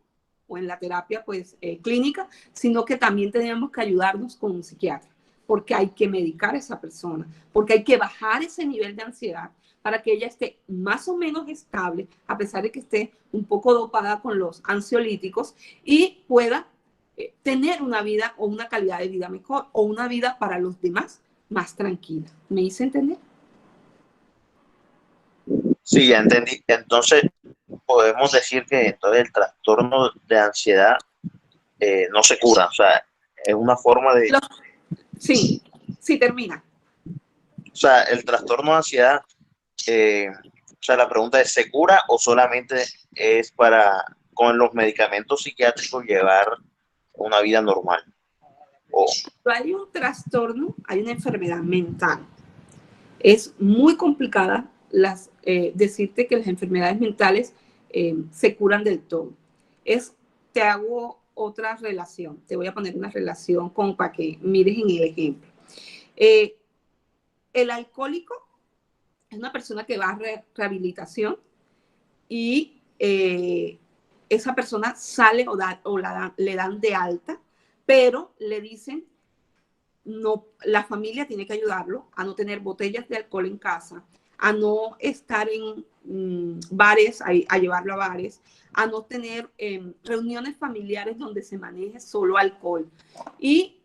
o en la terapia pues clínica, sino que también tenemos que ayudarnos con un psiquiatra, porque hay que medicar a esa persona, porque hay que bajar ese nivel de ansiedad para que ella esté más o menos estable, a pesar de que esté un poco dopada con los ansiolíticos y pueda tener una vida o una calidad de vida mejor o una vida para los demás más tranquila. ¿Me hice entender? Sí, ya entendí. Entonces, podemos decir que entonces el trastorno de ansiedad no se cura, o sea, es una forma de... Sí, sí termina. O sea, el trastorno de ansiedad, o sea, la pregunta es, ¿se cura o solamente es para, con los medicamentos psiquiátricos, llevar una vida normal? O, Hay un trastorno, hay una enfermedad mental. Es muy complicada decirte que las enfermedades mentales se curan del todo. Te hago otra relación, te voy a poner una relación para que mires en el ejemplo. El alcohólico es una persona que va a rehabilitación y esa persona sale le dan de alta, pero le dicen, no, la familia tiene que ayudarlo a no tener botellas de alcohol en casa, a no estar en bares, a llevarlo a bares, a no tener reuniones familiares donde se maneje solo alcohol. Y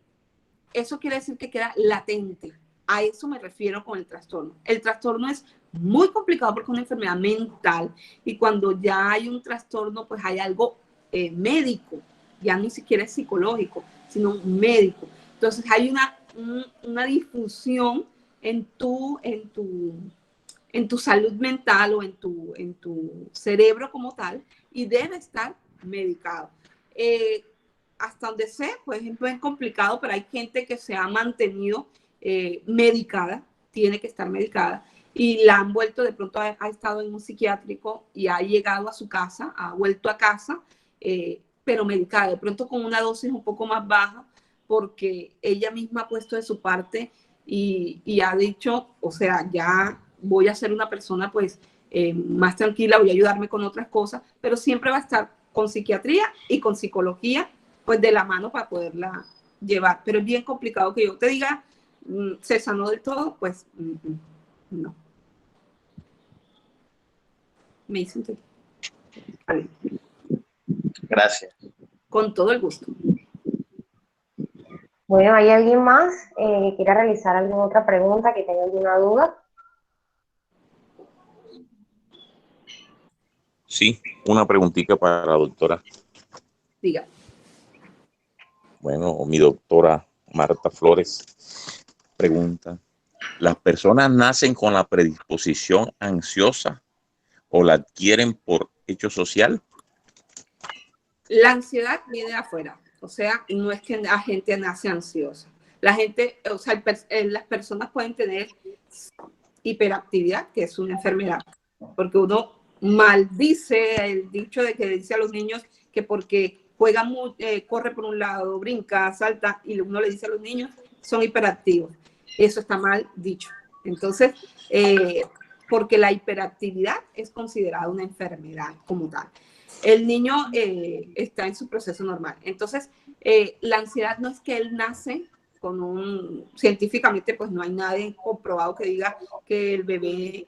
eso quiere decir que queda latente. A eso me refiero con el trastorno. El trastorno es muy complicado porque es una enfermedad mental y cuando ya hay un trastorno, pues hay algo médico, ya ni siquiera es psicológico, sino médico. Entonces hay una difusión en tu salud mental o en tu cerebro como tal y debe estar medicado. Hasta donde sé, pues es bien complicado, pero hay gente que se ha mantenido medicada, tiene que estar medicada, y la han vuelto, de pronto ha estado en un psiquiátrico y ha llegado a su casa, ha vuelto a casa, pero medicada, de pronto con una dosis un poco más baja, porque ella misma ha puesto de su parte y ha dicho, o sea, ya voy a ser una persona pues más tranquila, voy a ayudarme con otras cosas, pero siempre va a estar con psiquiatría y con psicología pues de la mano para poderla llevar. Pero es bien complicado que yo te diga, se sanó del todo, pues no. Me hice entender. Vale. gracias. Con todo el gusto. Bueno, ¿hay alguien más que quiera realizar alguna otra pregunta, que tenga alguna duda? Sí, una preguntita para la doctora. Diga. Bueno, mi doctora Marta Flores pregunta, ¿las personas nacen con la predisposición ansiosa o la adquieren por hecho social? La ansiedad viene de afuera, o sea, no es que la gente nace ansiosa. La gente, o sea, las personas pueden tener hiperactividad, que es una enfermedad, porque uno maldice el dicho de que dice a los niños que porque juega, corre por un lado, brinca, salta, y uno le dice a los niños son hiperactivos. Eso está mal dicho. Entonces, porque la hiperactividad es considerada una enfermedad como tal. El niño está en su proceso normal. Entonces, la ansiedad no es que él nace con científicamente, pues no hay nadie comprobado que diga que el bebé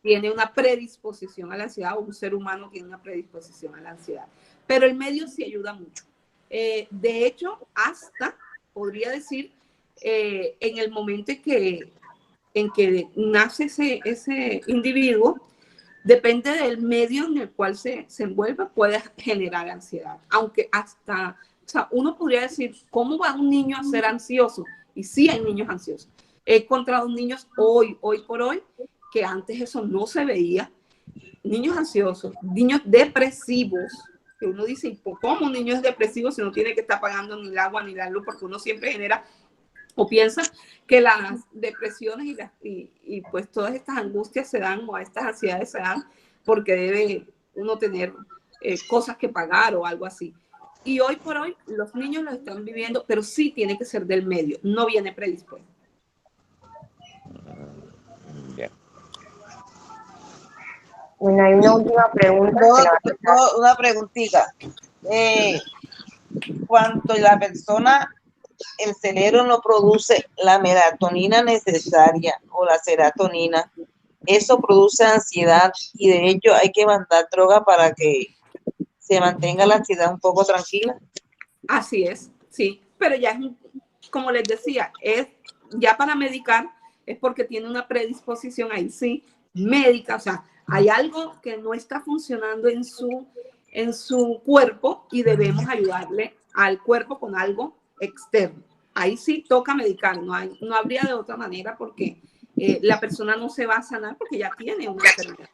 tiene una predisposición a la ansiedad o un ser humano tiene una predisposición a la ansiedad. Pero el medio sí ayuda mucho. De hecho, hasta podría decir, en el momento en que nace ese individuo, depende del medio en el cual se envuelva, puede generar ansiedad. Aunque hasta, o sea, uno podría decir, ¿cómo va un niño a ser ansioso? Y sí hay niños ansiosos. He encontrado niños hoy por hoy, que antes eso no se veía, niños ansiosos, niños depresivos, que uno dice, ¿cómo un niño es depresivo si no tiene que estar pagando ni el agua ni la luz? Porque uno siempre genera o piensa que las depresiones y pues todas estas angustias se dan, o estas ansiedades se dan porque debe uno tener cosas que pagar o algo así. Y hoy por hoy los niños lo están viviendo, pero sí tiene que ser del medio, no viene predispuesto. Bien. Bueno, hay una última pregunta. Una preguntita. Cuando la persona, el cerebro no produce la melatonina necesaria o la serotonina, eso produce ansiedad y de hecho hay que mandar droga para que se mantenga la ansiedad un poco tranquila. Así es, sí, pero ya es, como les decía, es ya para medicar, es porque tiene una predisposición ahí sí, médica, o sea, hay algo que no está funcionando en su cuerpo y debemos ayudarle al cuerpo con algo externo. Ahí sí toca medicar, no habría de otra manera porque la persona no se va a sanar porque ya tiene una enfermedad.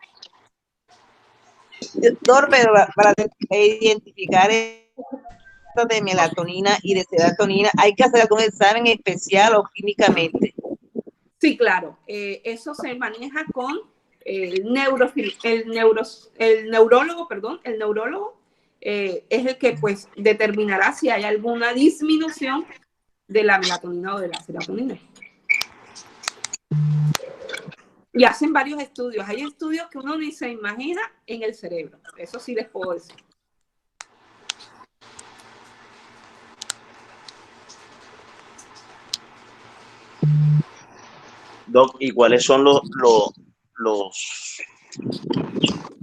Doctor, pero para identificar esto de melatonina y de serotonina, ¿hay que hacer algún examen especial o clínicamente? Sí, claro. Eso se maneja con el neurólogo, perdón, el neurólogo es el que pues determinará si hay alguna disminución de la melatonina o de la serotonina. Y hacen varios estudios. Hay estudios que uno ni se imagina en el cerebro. Eso sí les puedo decir. Doc, ¿y cuáles son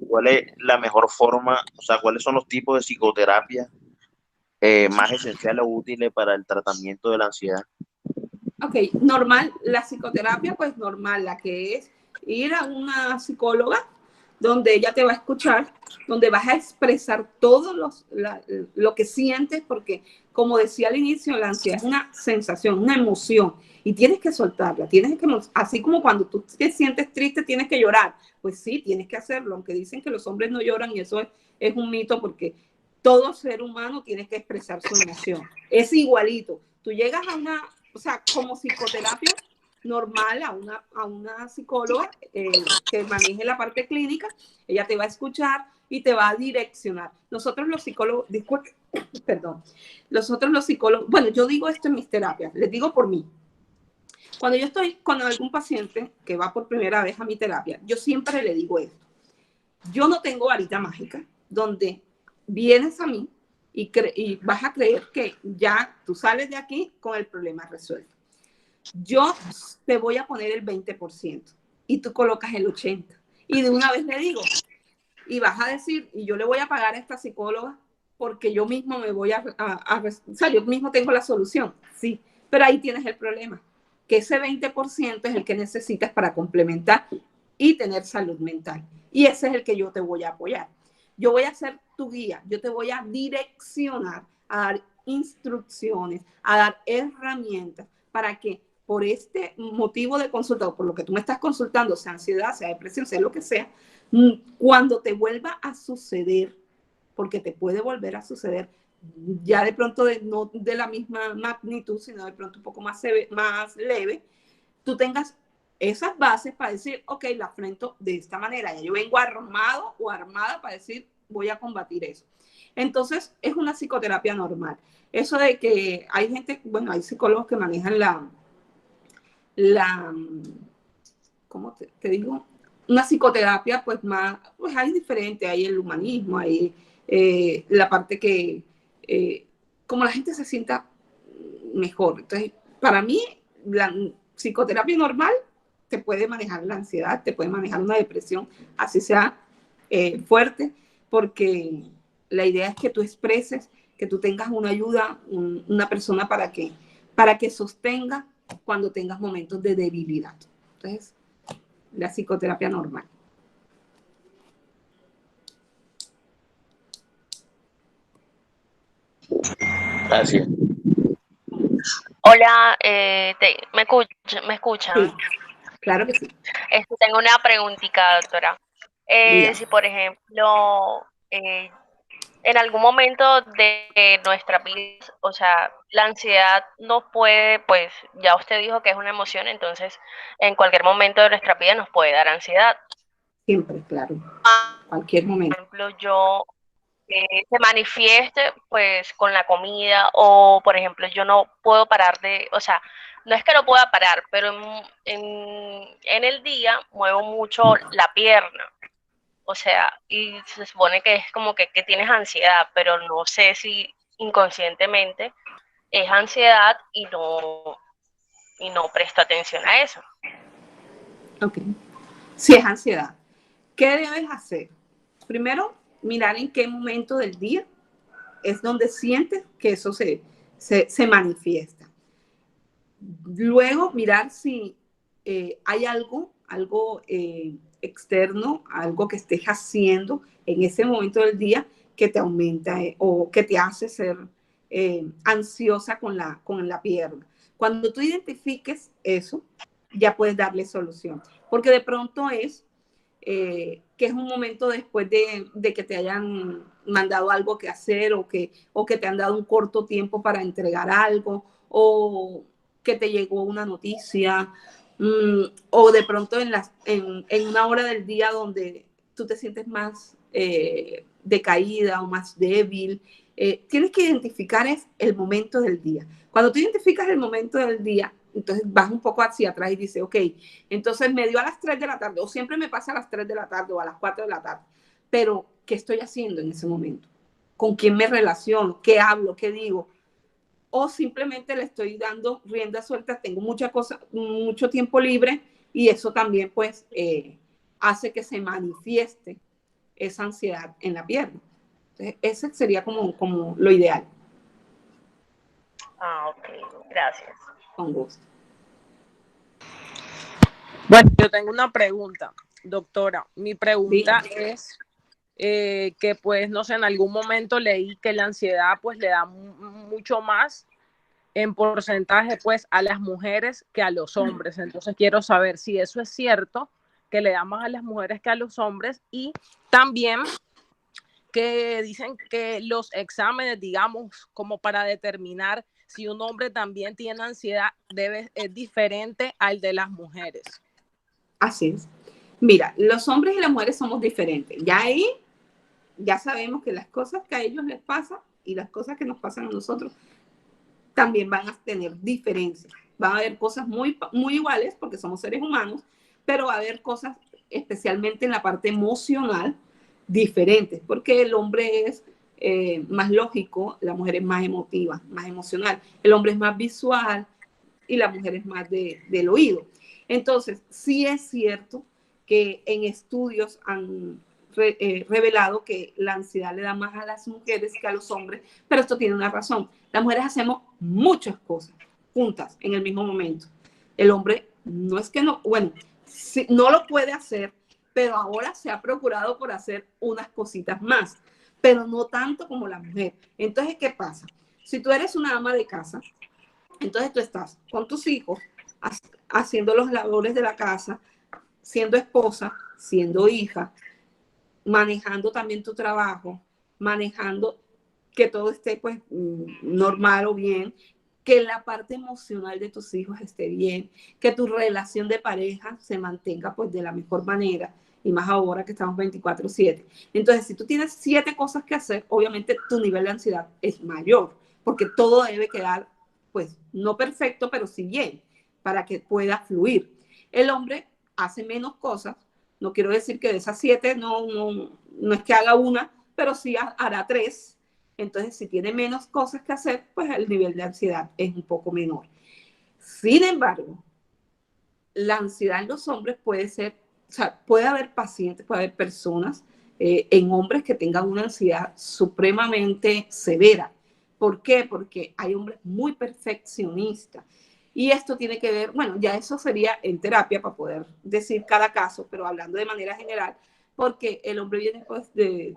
cuál es la mejor forma, o sea, cuáles son los tipos de psicoterapia más esenciales o útiles para el tratamiento de la ansiedad? Ok, normal, la psicoterapia, pues normal, la que es ir a una psicóloga donde ella te va a escuchar, donde vas a expresar todo lo que sientes, porque como decía al inicio, la ansiedad es una sensación, una emoción, y tienes que soltarla, así como cuando tú te sientes triste, tienes que llorar, pues sí, tienes que hacerlo, aunque dicen que los hombres no lloran, y eso es un mito, porque todo ser humano tiene que expresar su emoción, es igualito, tú llegas o sea, como psicoterapia normal a una psicóloga que maneje la parte clínica, ella te va a escuchar y te va a direccionar. Nosotros los psicólogos, disculpe, perdón, nosotros los psicólogos, bueno, yo digo esto en mis terapias, les digo por mí. Cuando yo estoy con algún paciente que va por primera vez a mi terapia, yo siempre le digo esto. Yo no tengo varita mágica donde vienes a mí y vas a creer que ya tú sales de aquí con el problema resuelto. Yo te voy a poner el 20% y tú colocas el 80%. Y de una vez le digo, y vas a decir, y yo le voy a pagar a esta psicóloga porque yo mismo me voy o sea, yo mismo tengo la solución, sí, pero ahí tienes el problema, que ese 20% es el que necesitas para complementar y tener salud mental. Y ese es el que yo te voy a apoyar. Yo voy a ser tu guía, yo te voy a direccionar, a dar instrucciones, a dar herramientas para que por este motivo de consulta o por lo que tú me estás consultando, sea ansiedad, sea depresión, sea lo que sea, cuando te vuelva a suceder, porque te puede volver a suceder, ya de pronto no de la misma magnitud, sino de pronto un poco más leve, tú tengas esas bases para decir, ok, la afronto de esta manera. Ya yo vengo armado o armada para decir, voy a combatir eso. Entonces, es una psicoterapia normal. Eso de que hay gente, bueno, hay psicólogos que manejan ¿cómo te digo? Una psicoterapia, pues más, pues hay diferente, hay el humanismo, hay la parte que, como la gente se sienta mejor. Entonces, para mí, la psicoterapia normal te puede manejar la ansiedad, te puede manejar una depresión, así sea fuerte, porque la idea es que tú expreses, que tú tengas una ayuda, una persona para que sostenga cuando tengas momentos de debilidad. Entonces, la psicoterapia normal. Gracias. Hola, ¿me escuchan? Sí, claro que sí. Tengo una preguntita, doctora. Si, por ejemplo, en algún momento de nuestra vida, o sea, la ansiedad nos puede, pues ya usted dijo que es una emoción, entonces en cualquier momento de nuestra vida nos puede dar ansiedad. Siempre, claro. Cualquier momento. Por ejemplo, yo se manifieste pues con la comida o, por ejemplo, yo no puedo parar o sea, no es que no pueda parar, pero en el día muevo mucho la pierna. O sea, y se supone que es como que tienes ansiedad, pero no sé si inconscientemente es ansiedad y no presto atención a eso. Ok. Si es ansiedad, ¿qué debes hacer? Primero, mirar en qué momento del día es donde sientes que eso se manifiesta. Luego, mirar si hay algo externo, algo que estés haciendo en ese momento del día que te aumenta o que te hace ser ansiosa con la pierna. Cuando tú identifiques eso, ya puedes darle solución. Porque de pronto que es un momento después de que te hayan mandado algo que hacer o que te han dado un corto tiempo para entregar algo o que te llegó una noticia o de pronto en una hora del día donde tú te sientes más decaída o más débil. Tienes que identificar el momento del día. Cuando tú identificas el momento del día, entonces vas un poco hacia atrás y dices, ok, entonces me dio a las 3 de la tarde, o siempre me pasa a las 3 de la tarde o a las 4 de la tarde, pero ¿qué estoy haciendo en ese momento? ¿Con quién me relaciono? ¿Qué hablo? ¿Qué digo? O simplemente le estoy dando rienda suelta, tengo mucho tiempo libre y eso también pues hace que se manifieste esa ansiedad en la pierna. Entonces, ese sería como lo ideal. Ok, gracias. Con gusto. Bueno, yo tengo una pregunta, doctora. Mi pregunta es que pues, no sé, en algún momento leí que la ansiedad pues le da mucho más en porcentaje pues a las mujeres que a los hombres. Entonces quiero saber si eso es cierto, que le da más a las mujeres que a los hombres, y también que dicen que los exámenes, digamos, como para determinar si un hombre también tiene ansiedad, es diferente al de las mujeres. Así es. Mira, los hombres y las mujeres somos diferentes. Ya ahí, ya sabemos que las cosas que a ellos les pasan y las cosas que nos pasan a nosotros también van a tener diferencias. Van a haber cosas muy, muy iguales porque somos seres humanos, pero va a haber cosas, especialmente en la parte emocional, diferentes, porque el hombre es más lógico, la mujer es más emotiva, más emocional. El hombre es más visual y la mujer es más del oído. Entonces, sí es cierto que en estudios revelado que la ansiedad le da más a las mujeres que a los hombres, pero esto tiene una razón. Las mujeres hacemos muchas cosas juntas en el mismo momento. El hombre no es que no, bueno, sí, no lo puede hacer, pero ahora se ha procurado por hacer unas cositas más, pero no tanto como la mujer. Entonces, ¿qué pasa? Si tú eres una ama de casa, entonces tú estás con tus hijos haciendo los labores de la casa, siendo esposa, siendo hija, manejando también tu trabajo, manejando que todo esté pues normal o bien, que la parte emocional de tus hijos esté bien, que tu relación de pareja se mantenga pues de la mejor manera, y más ahora que estamos 24/7. Entonces, si tú tienes 7 cosas que hacer, obviamente tu nivel de ansiedad es mayor, porque todo debe quedar pues no perfecto, pero sí bien, para que pueda fluir. El hombre hace menos cosas, no quiero decir que de esas 7 no es que haga una, pero sí hará 3. Entonces, si tiene menos cosas que hacer, pues el nivel de ansiedad es un poco menor. Sin embargo, la ansiedad en los hombres puede ser, o sea, puede haber pacientes, puede haber personas en hombres que tengan una ansiedad supremamente severa. ¿Por qué? Porque hay hombres muy perfeccionistas. Y esto tiene que ver, bueno, ya eso sería en terapia para poder decir cada caso, pero hablando de manera general, porque el hombre viene pues de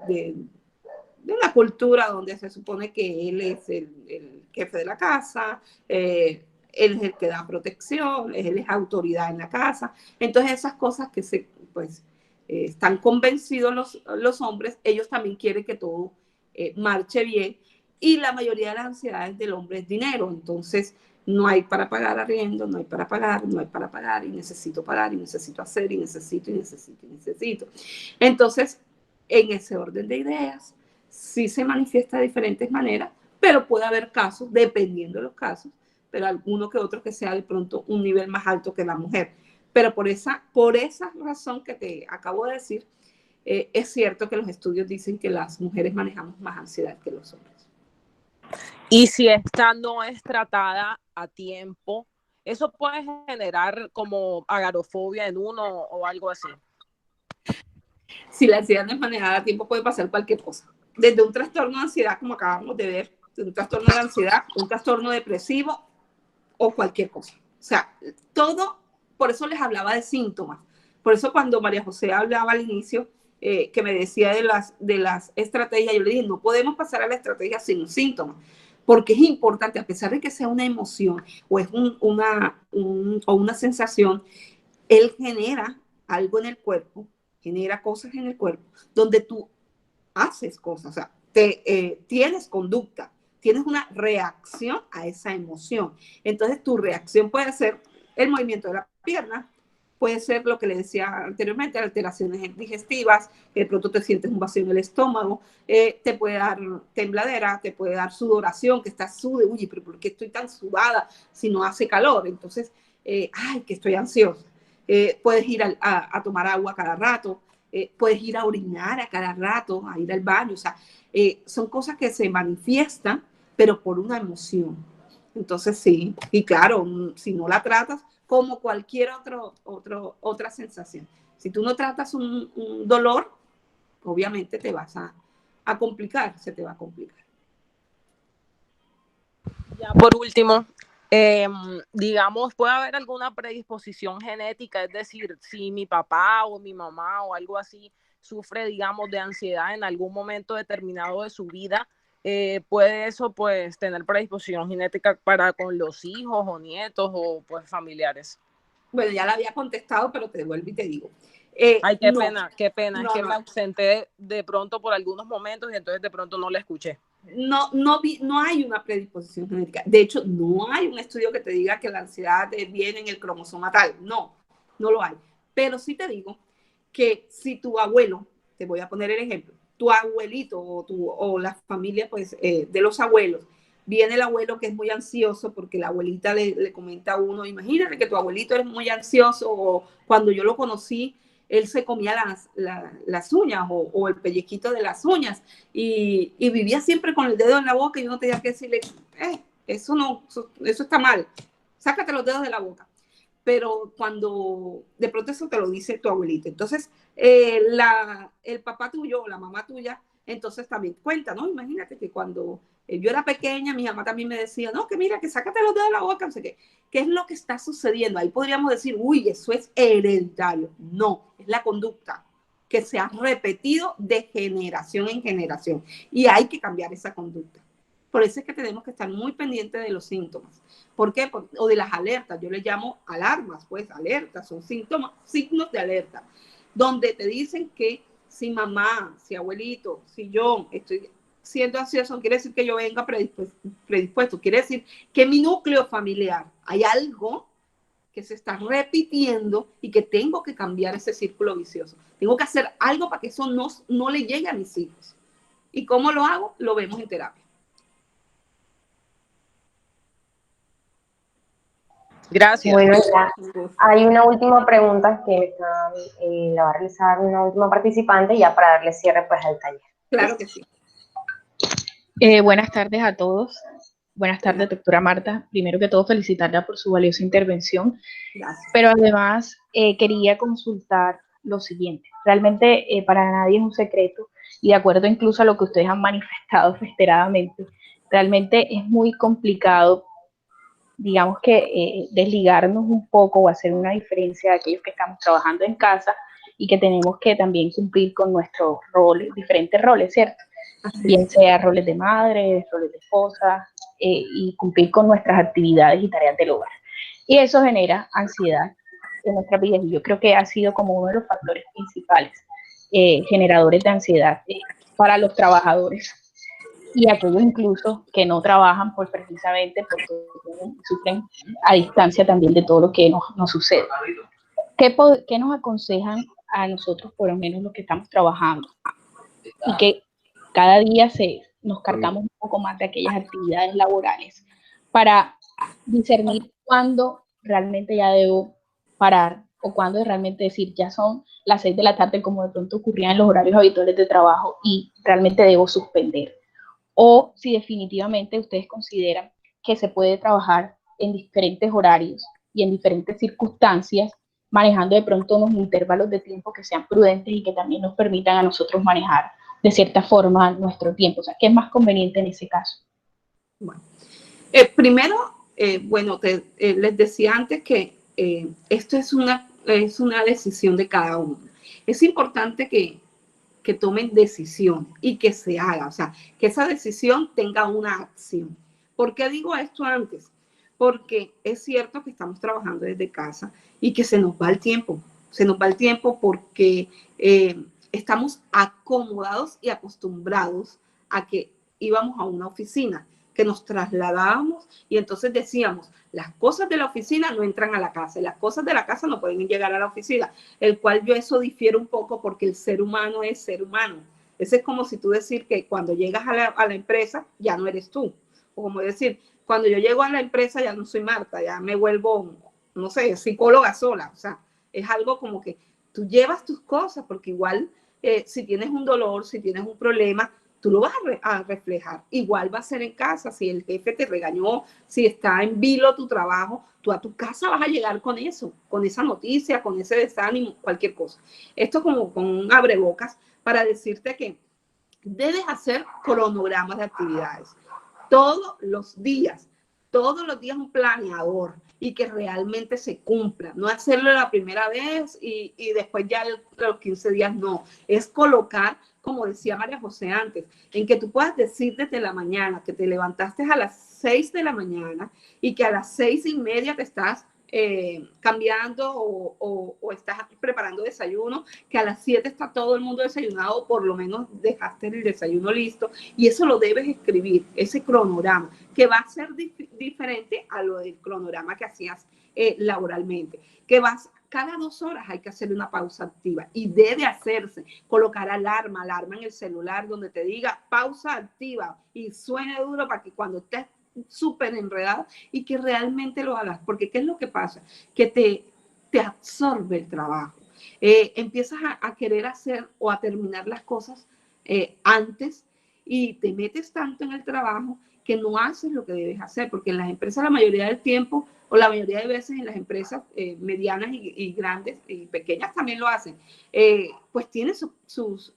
una cultura donde se supone que él es el jefe de la casa, él es el que da protección, él es autoridad en la casa. Entonces esas cosas que están convencidos los hombres, ellos también quieren que todo marche bien, y la mayoría de las ansiedades del hombre es dinero. Entonces no hay para pagar arriendo, no hay para pagar, no hay para pagar, y necesito pagar, y necesito hacer, y necesito. Entonces, en ese orden de ideas, sí se manifiesta de diferentes maneras, pero puede haber casos, dependiendo de los casos, pero alguno que otro que sea de pronto un nivel más alto que la mujer. Pero por esa razón que te acabo de decir, es cierto que los estudios dicen que las mujeres manejamos más ansiedad que los hombres. Y si esta no es tratada a tiempo, eso puede generar como agorafobia en uno o algo así. Si la ansiedad no es manejada a tiempo, puede pasar cualquier cosa. Desde un trastorno de ansiedad, como acabamos de ver, desde un trastorno de ansiedad, un trastorno depresivo o cualquier cosa. O sea, todo, por eso les hablaba de síntomas. Por eso cuando María José hablaba al inicio, que me decía de las estrategias, yo le dije, no podemos pasar a la estrategia sin un síntoma, porque es importante, a pesar de que sea una emoción o es una sensación, él genera algo en el cuerpo, genera cosas en el cuerpo, donde tú haces cosas, o sea, tienes conducta, tienes una reacción a esa emoción. Entonces, tu reacción puede ser el movimiento de la pierna, puede ser lo que le decía anteriormente, alteraciones digestivas, de pronto te sientes un vacío en el estómago, te puede dar tembladera, te puede dar sudoración, que estás uy, pero ¿por qué estoy tan sudada si no hace calor? Entonces, ay, que estoy ansiosa. Puedes ir a tomar agua cada rato, puedes ir a orinar a cada rato, a ir al baño, o sea, son cosas que se manifiestan, pero por una emoción. Entonces sí, y claro, si no la tratas, como cualquier otra sensación. Si tú no tratas un dolor, obviamente te vas a complicar, se te va a complicar. Ya por último, digamos, puede haber alguna predisposición genética, es decir, si mi papá o mi mamá o algo así sufre, digamos, de ansiedad en algún momento determinado de su vida, puede eso pues tener predisposición genética para con los hijos o nietos o pues familiares. Bueno, ya la había contestado, pero te devuelvo y te digo. Ay, qué pena, no, es que me ausenté de pronto por algunos momentos y entonces de pronto no la escuché. No hay una predisposición genética. De hecho, no hay un estudio que te diga que la ansiedad viene en el cromosoma tal. No lo hay. Pero sí te digo que si tu abuelo, te voy a poner el ejemplo, tu abuelito o la familia pues, de los abuelos, viene el abuelo que es muy ansioso porque la abuelita le comenta a uno, imagínate que tu abuelito es muy ansioso, o cuando yo lo conocí, él se comía las uñas o el pellizquito de las uñas y vivía siempre con el dedo en la boca, y uno tenía que decirle, eso está mal, sácate los dedos de la boca. pero cuando de pronto eso te lo dice tu abuelita. Entonces, el papá tuyo o la mamá tuya, entonces también cuenta, ¿no? Imagínate que cuando yo era pequeña, mi mamá también me decía, no, que mira, que sácate los dedos de la boca, no sé qué. ¿Qué es lo que está sucediendo? Ahí podríamos decir, uy, eso es hereditario. No, es la conducta que se ha repetido de generación en generación. Y hay que cambiar esa conducta. Por eso es que tenemos que estar muy pendientes de los síntomas. ¿Por qué? O de las alertas. Yo les llamo alarmas, pues alertas, son síntomas, signos de alerta, donde te dicen que si mamá, si abuelito, si yo estoy siendo ansioso, no quiere decir que yo venga predispuesto, quiere decir que mi núcleo familiar, hay algo que se está repitiendo y que tengo que cambiar ese círculo vicioso. Tengo que hacer algo para que eso no le llegue a mis hijos. ¿Y cómo lo hago? Lo vemos en terapia. Gracias. Bueno, ya hay una última pregunta que la va a realizar una última participante ya para darle cierre pues al taller. Claro que sí. Buenas tardes a todos. Buenas tardes, doctora Marta. Primero que todo, felicitarla por su valiosa intervención. Gracias. Pero además quería consultar lo siguiente. Realmente para nadie es un secreto y de acuerdo incluso a lo que ustedes han manifestado reiteradamente, realmente es muy complicado, digamos que desligarnos un poco o hacer una diferencia de aquellos que estamos trabajando en casa y que tenemos que también cumplir con nuestros roles, diferentes roles, ¿cierto? Bien sea roles de madre, roles de esposa, y cumplir con nuestras actividades y tareas del hogar. Y eso genera ansiedad en nuestras vidas y yo creo que ha sido como uno de los factores principales generadores de ansiedad para los trabajadores y aquellos incluso que no trabajan pues precisamente porque sufren a distancia también de todo lo que nos sucede. ¿Qué nos aconsejan a nosotros, por lo menos los que estamos trabajando? Y que cada día nos cargamos un poco más de aquellas actividades laborales para discernir cuándo realmente ya debo parar o cuándo realmente decir ya son las 6 de la tarde como de pronto ocurría en los horarios habituales de trabajo y realmente debo suspender. O si definitivamente ustedes consideran que se puede trabajar en diferentes horarios y en diferentes circunstancias, manejando de pronto unos intervalos de tiempo que sean prudentes y que también nos permitan a nosotros manejar de cierta forma nuestro tiempo. O sea, ¿qué es más conveniente en ese caso? Bueno, primero, bueno, les decía antes que esto es una decisión de cada uno. Es importante que tomen decisión y que se haga, o sea, que esa decisión tenga una acción. ¿Por qué digo esto antes? Porque es cierto que estamos trabajando desde casa y que se nos va el tiempo. Se nos va el tiempo porque estamos acomodados y acostumbrados a que íbamos a una oficina, que nos trasladábamos y entonces decíamos, las cosas de la oficina no entran a la casa, y las cosas de la casa no pueden llegar a la oficina, el cual yo eso difiero un poco porque el ser humano es ser humano. Ese es como si tú decir que cuando llegas a la empresa ya no eres tú, o como decir, cuando yo llego a la empresa ya no soy Marta, ya me vuelvo, no sé, psicóloga sola, o sea, es algo como que tú llevas tus cosas porque igual si tienes un dolor, si tienes un problema, tú lo vas a reflejar. Igual va a ser en casa, si el jefe te regañó, si está en vilo tu trabajo, tú a tu casa vas a llegar con eso, con esa noticia, con ese desánimo, cualquier cosa. Esto como con un abrebocas para decirte que debes hacer cronogramas de actividades. Todos los días un planeador y que realmente se cumpla. No hacerlo la primera vez y después ya los 15 días no. Es colocar, como decía María José antes, en que tú puedas decir desde la mañana que te levantaste a las 6 de la mañana y que a las 6:30 te estás cambiando o estás preparando desayuno, que a las 7 está todo el mundo desayunado, o por lo menos dejaste el desayuno listo, y eso lo debes escribir, ese cronograma, que va a ser diferente a lo del cronograma que hacías laboralmente, que vas cada 2 horas hay que hacer una pausa activa y debe hacerse, colocar alarma en el celular donde te diga pausa activa y suene duro para que cuando estés súper enredado y que realmente lo hagas, porque ¿qué es lo que pasa? Que te absorbe el trabajo, empiezas a querer hacer o a terminar las cosas antes y te metes tanto en el trabajo que no haces lo que debes hacer, porque en las empresas la mayoría del tiempo, o la mayoría de veces en las empresas medianas y grandes y pequeñas también lo hacen, pues tienen sus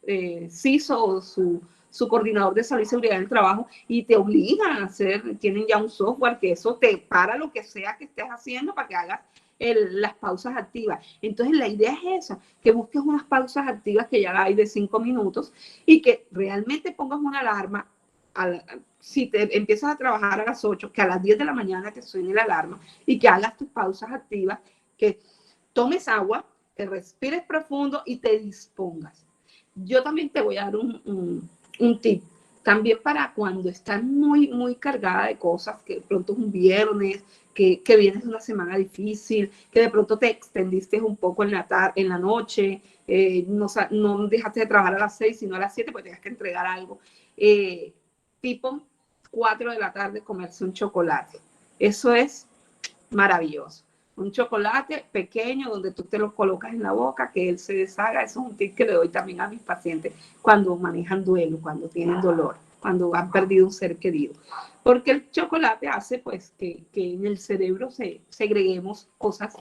CISO o su coordinador de salud y seguridad en el trabajo y te obligan a hacer, tienen ya un software que eso te para lo que sea que estés haciendo para que hagas las pausas activas. Entonces la idea es esa, que busques unas pausas activas que ya hay de 5 minutos y que realmente pongas una alarma. Si te empiezas a trabajar a las 8, que a las 10 de la mañana te suene la alarma y que hagas tus pausas activas, que tomes agua, que respires profundo y te dispongas. Yo también te voy a dar un tip. También para cuando estás muy, muy cargada de cosas, que de pronto es un viernes, que vienes de una semana difícil, que de pronto te extendiste un poco en la noche, no dejaste de trabajar a las 6, sino a las 7, porque tenías que entregar algo. Tipo 4 de la tarde comerse un chocolate. Eso es maravilloso. Un chocolate pequeño donde tú te lo colocas en la boca, que él se deshaga. Eso es un tip que le doy también a mis pacientes cuando manejan duelo, cuando tienen dolor, cuando han perdido un ser querido. Porque el chocolate hace pues que en el cerebro segreguemos cosas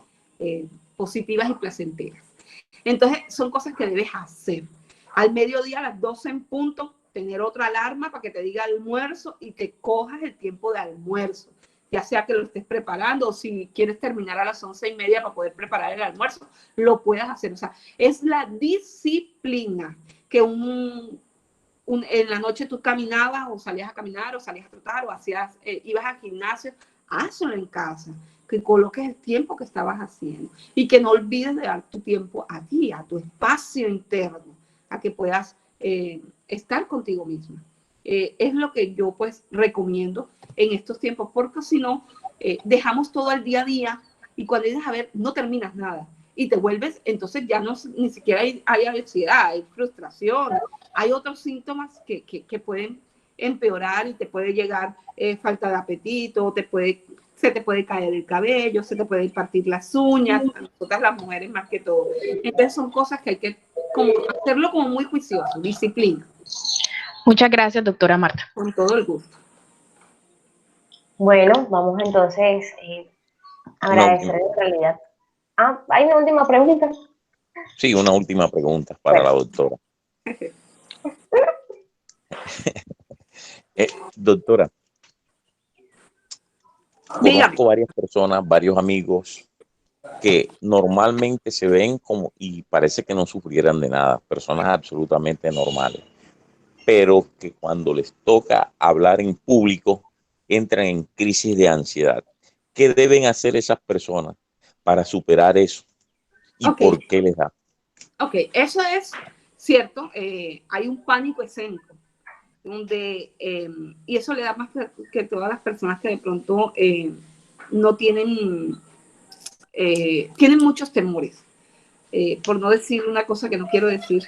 positivas y placenteras. Entonces son cosas que debes hacer. Al mediodía, a las 12 en punto, tener otra alarma para que te diga almuerzo y te cojas el tiempo de almuerzo, ya sea que lo estés preparando o si quieres terminar a las 11:30 para poder preparar el almuerzo, lo puedas hacer. O sea, es la disciplina que en la noche tú caminabas o salías a caminar o salías a trotar o ibas al gimnasio, hazlo en casa, que coloques el tiempo que estabas haciendo y que no olvides de dar tu tiempo a ti, a tu espacio interno, a que puedas estar contigo misma. Es lo que yo pues recomiendo en estos tiempos, porque si no, dejamos todo el día a día y cuando dices, a ver, no terminas nada y te vuelves, entonces ya no, ni siquiera hay ansiedad, hay frustración, hay otros síntomas que pueden empeorar y te puede llegar falta de apetito, se te puede caer el cabello, se te pueden partir las uñas, a nosotras las mujeres más que todo. Entonces son cosas que hay que hacerlo como muy juicioso, disciplina. Muchas gracias, doctora Marta. Con todo el gusto. Bueno, vamos entonces a agradecer en realidad. ¿Hay una última pregunta? Sí, una última pregunta para la doctora. Doctora, conozco varias personas, varios amigos que normalmente se ven como y parece que no sufrieran de nada, personas absolutamente normales, pero que cuando les toca hablar en público entran en crisis de ansiedad. ¿Qué deben hacer esas personas para superar eso? ¿Y por qué les da? Ok, eso es cierto. Hay un pánico escénico donde, y eso le da más que todas las personas que de pronto no tienen muchos temores, por no decir una cosa que no quiero decir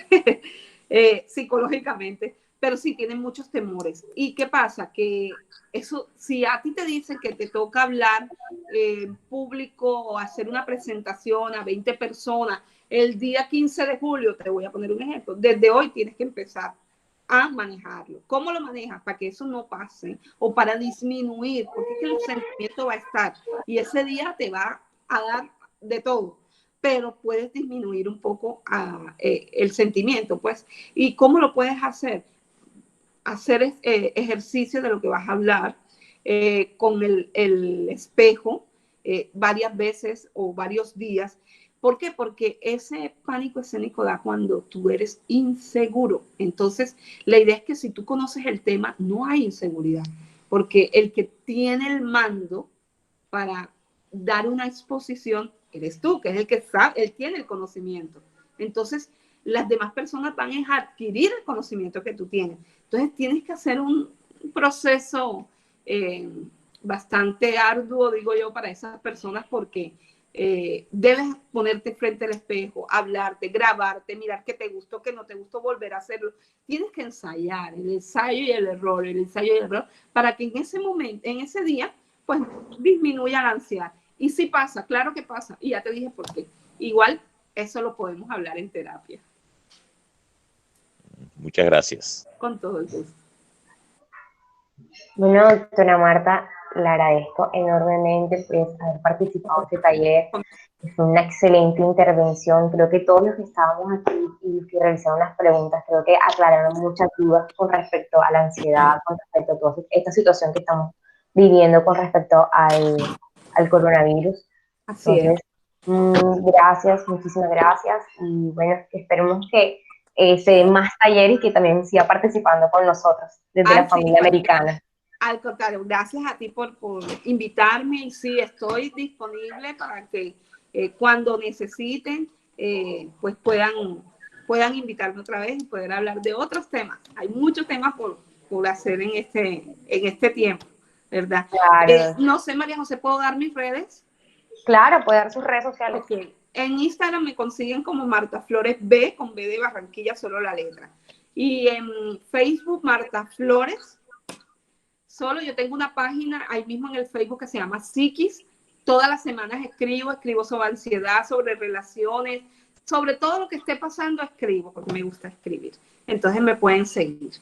psicológicamente, pero sí tienen muchos temores. ¿Y qué pasa? Que eso, si a ti te dicen que te toca hablar en público o hacer una presentación a 20 personas el día 15 de julio, te voy a poner un ejemplo, desde hoy tienes que empezar a manejarlo. ¿Cómo lo manejas? Para que eso no pase o para disminuir, porque es que el sentimiento va a estar y ese día te va a dar de todo, pero puedes disminuir un poco el sentimiento, pues. ¿Y cómo lo puedes hacer? Hacer ejercicio de lo que vas a hablar con el espejo varias veces o varios días. ¿Por qué? Porque ese pánico escénico da cuando tú eres inseguro. Entonces, la idea es que si tú conoces el tema, no hay inseguridad, porque el que tiene el mando para dar una exposición eres tú, que es el que sabe, él tiene el conocimiento. Entonces, las demás personas van a adquirir el conocimiento que tú tienes. Entonces, tienes que hacer un proceso bastante arduo, digo yo, para esas personas, porque debes ponerte frente al espejo, hablarte, grabarte, mirar qué te gustó, qué no te gustó, volver a hacerlo. Tienes que ensayar, el ensayo y el error, para que en ese momento, en ese día, pues disminuya la ansiedad. Y sí pasa, claro que pasa, y ya te dije por qué. Igual, eso lo podemos hablar en terapia. Muchas gracias. Con todo el gusto. Bueno, doctora Marta, le agradezco enormemente pues haber participado en este taller. Fue una excelente intervención. Creo que todos los que estábamos aquí y que realizaron las preguntas, creo que aclararon muchas dudas con respecto a la ansiedad, con respecto a toda esta situación que estamos viviendo con respecto al coronavirus. Así Entonces, gracias, muchísimas gracias. Y bueno, esperemos que se den más talleres y que también siga participando con nosotros desde la familia americana. Al contrario, gracias a ti por invitarme y sí, estoy disponible para que cuando necesiten, pues puedan invitarme otra vez y poder hablar de otros temas. Hay muchos temas por hacer en este tiempo, ¿verdad? Claro. No sé, María José, ¿puedo dar mis redes? Claro, puede dar sus redes sociales. Okay. En Instagram me consiguen como Marta Flores B, con B de Barranquilla, solo la letra. Y en Facebook, Marta Flores. Solo yo tengo una página ahí mismo en el Facebook que se llama Psiquis. Todas las semanas escribo sobre ansiedad, sobre relaciones, sobre todo lo que esté pasando escribo, porque me gusta escribir. Entonces me pueden seguir.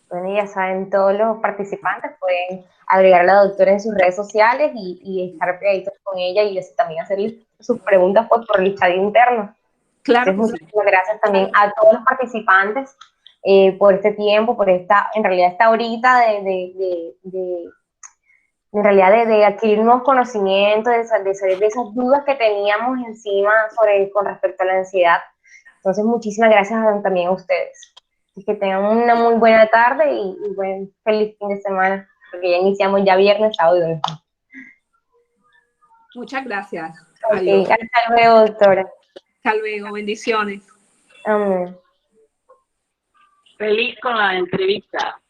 Bueno, ya saben, todos los participantes pueden agregar a la doctora en sus redes sociales y estar pegaditos con ella y también hacerle sus preguntas por el chat interno. Claro. Entonces, muchas gracias también a todos los participantes por este tiempo, por esta horita de adquirir nuevos conocimientos, de salir de esas dudas que teníamos encima con respecto a la ansiedad. Entonces, muchísimas gracias también a ustedes. Así que tengan una muy buena tarde y buen feliz fin de semana, porque ya iniciamos ya viernes, sábado y domingo. Muchas gracias. Okay, hasta luego, doctora. Hasta luego, bendiciones. Amén. Feliz con la entrevista.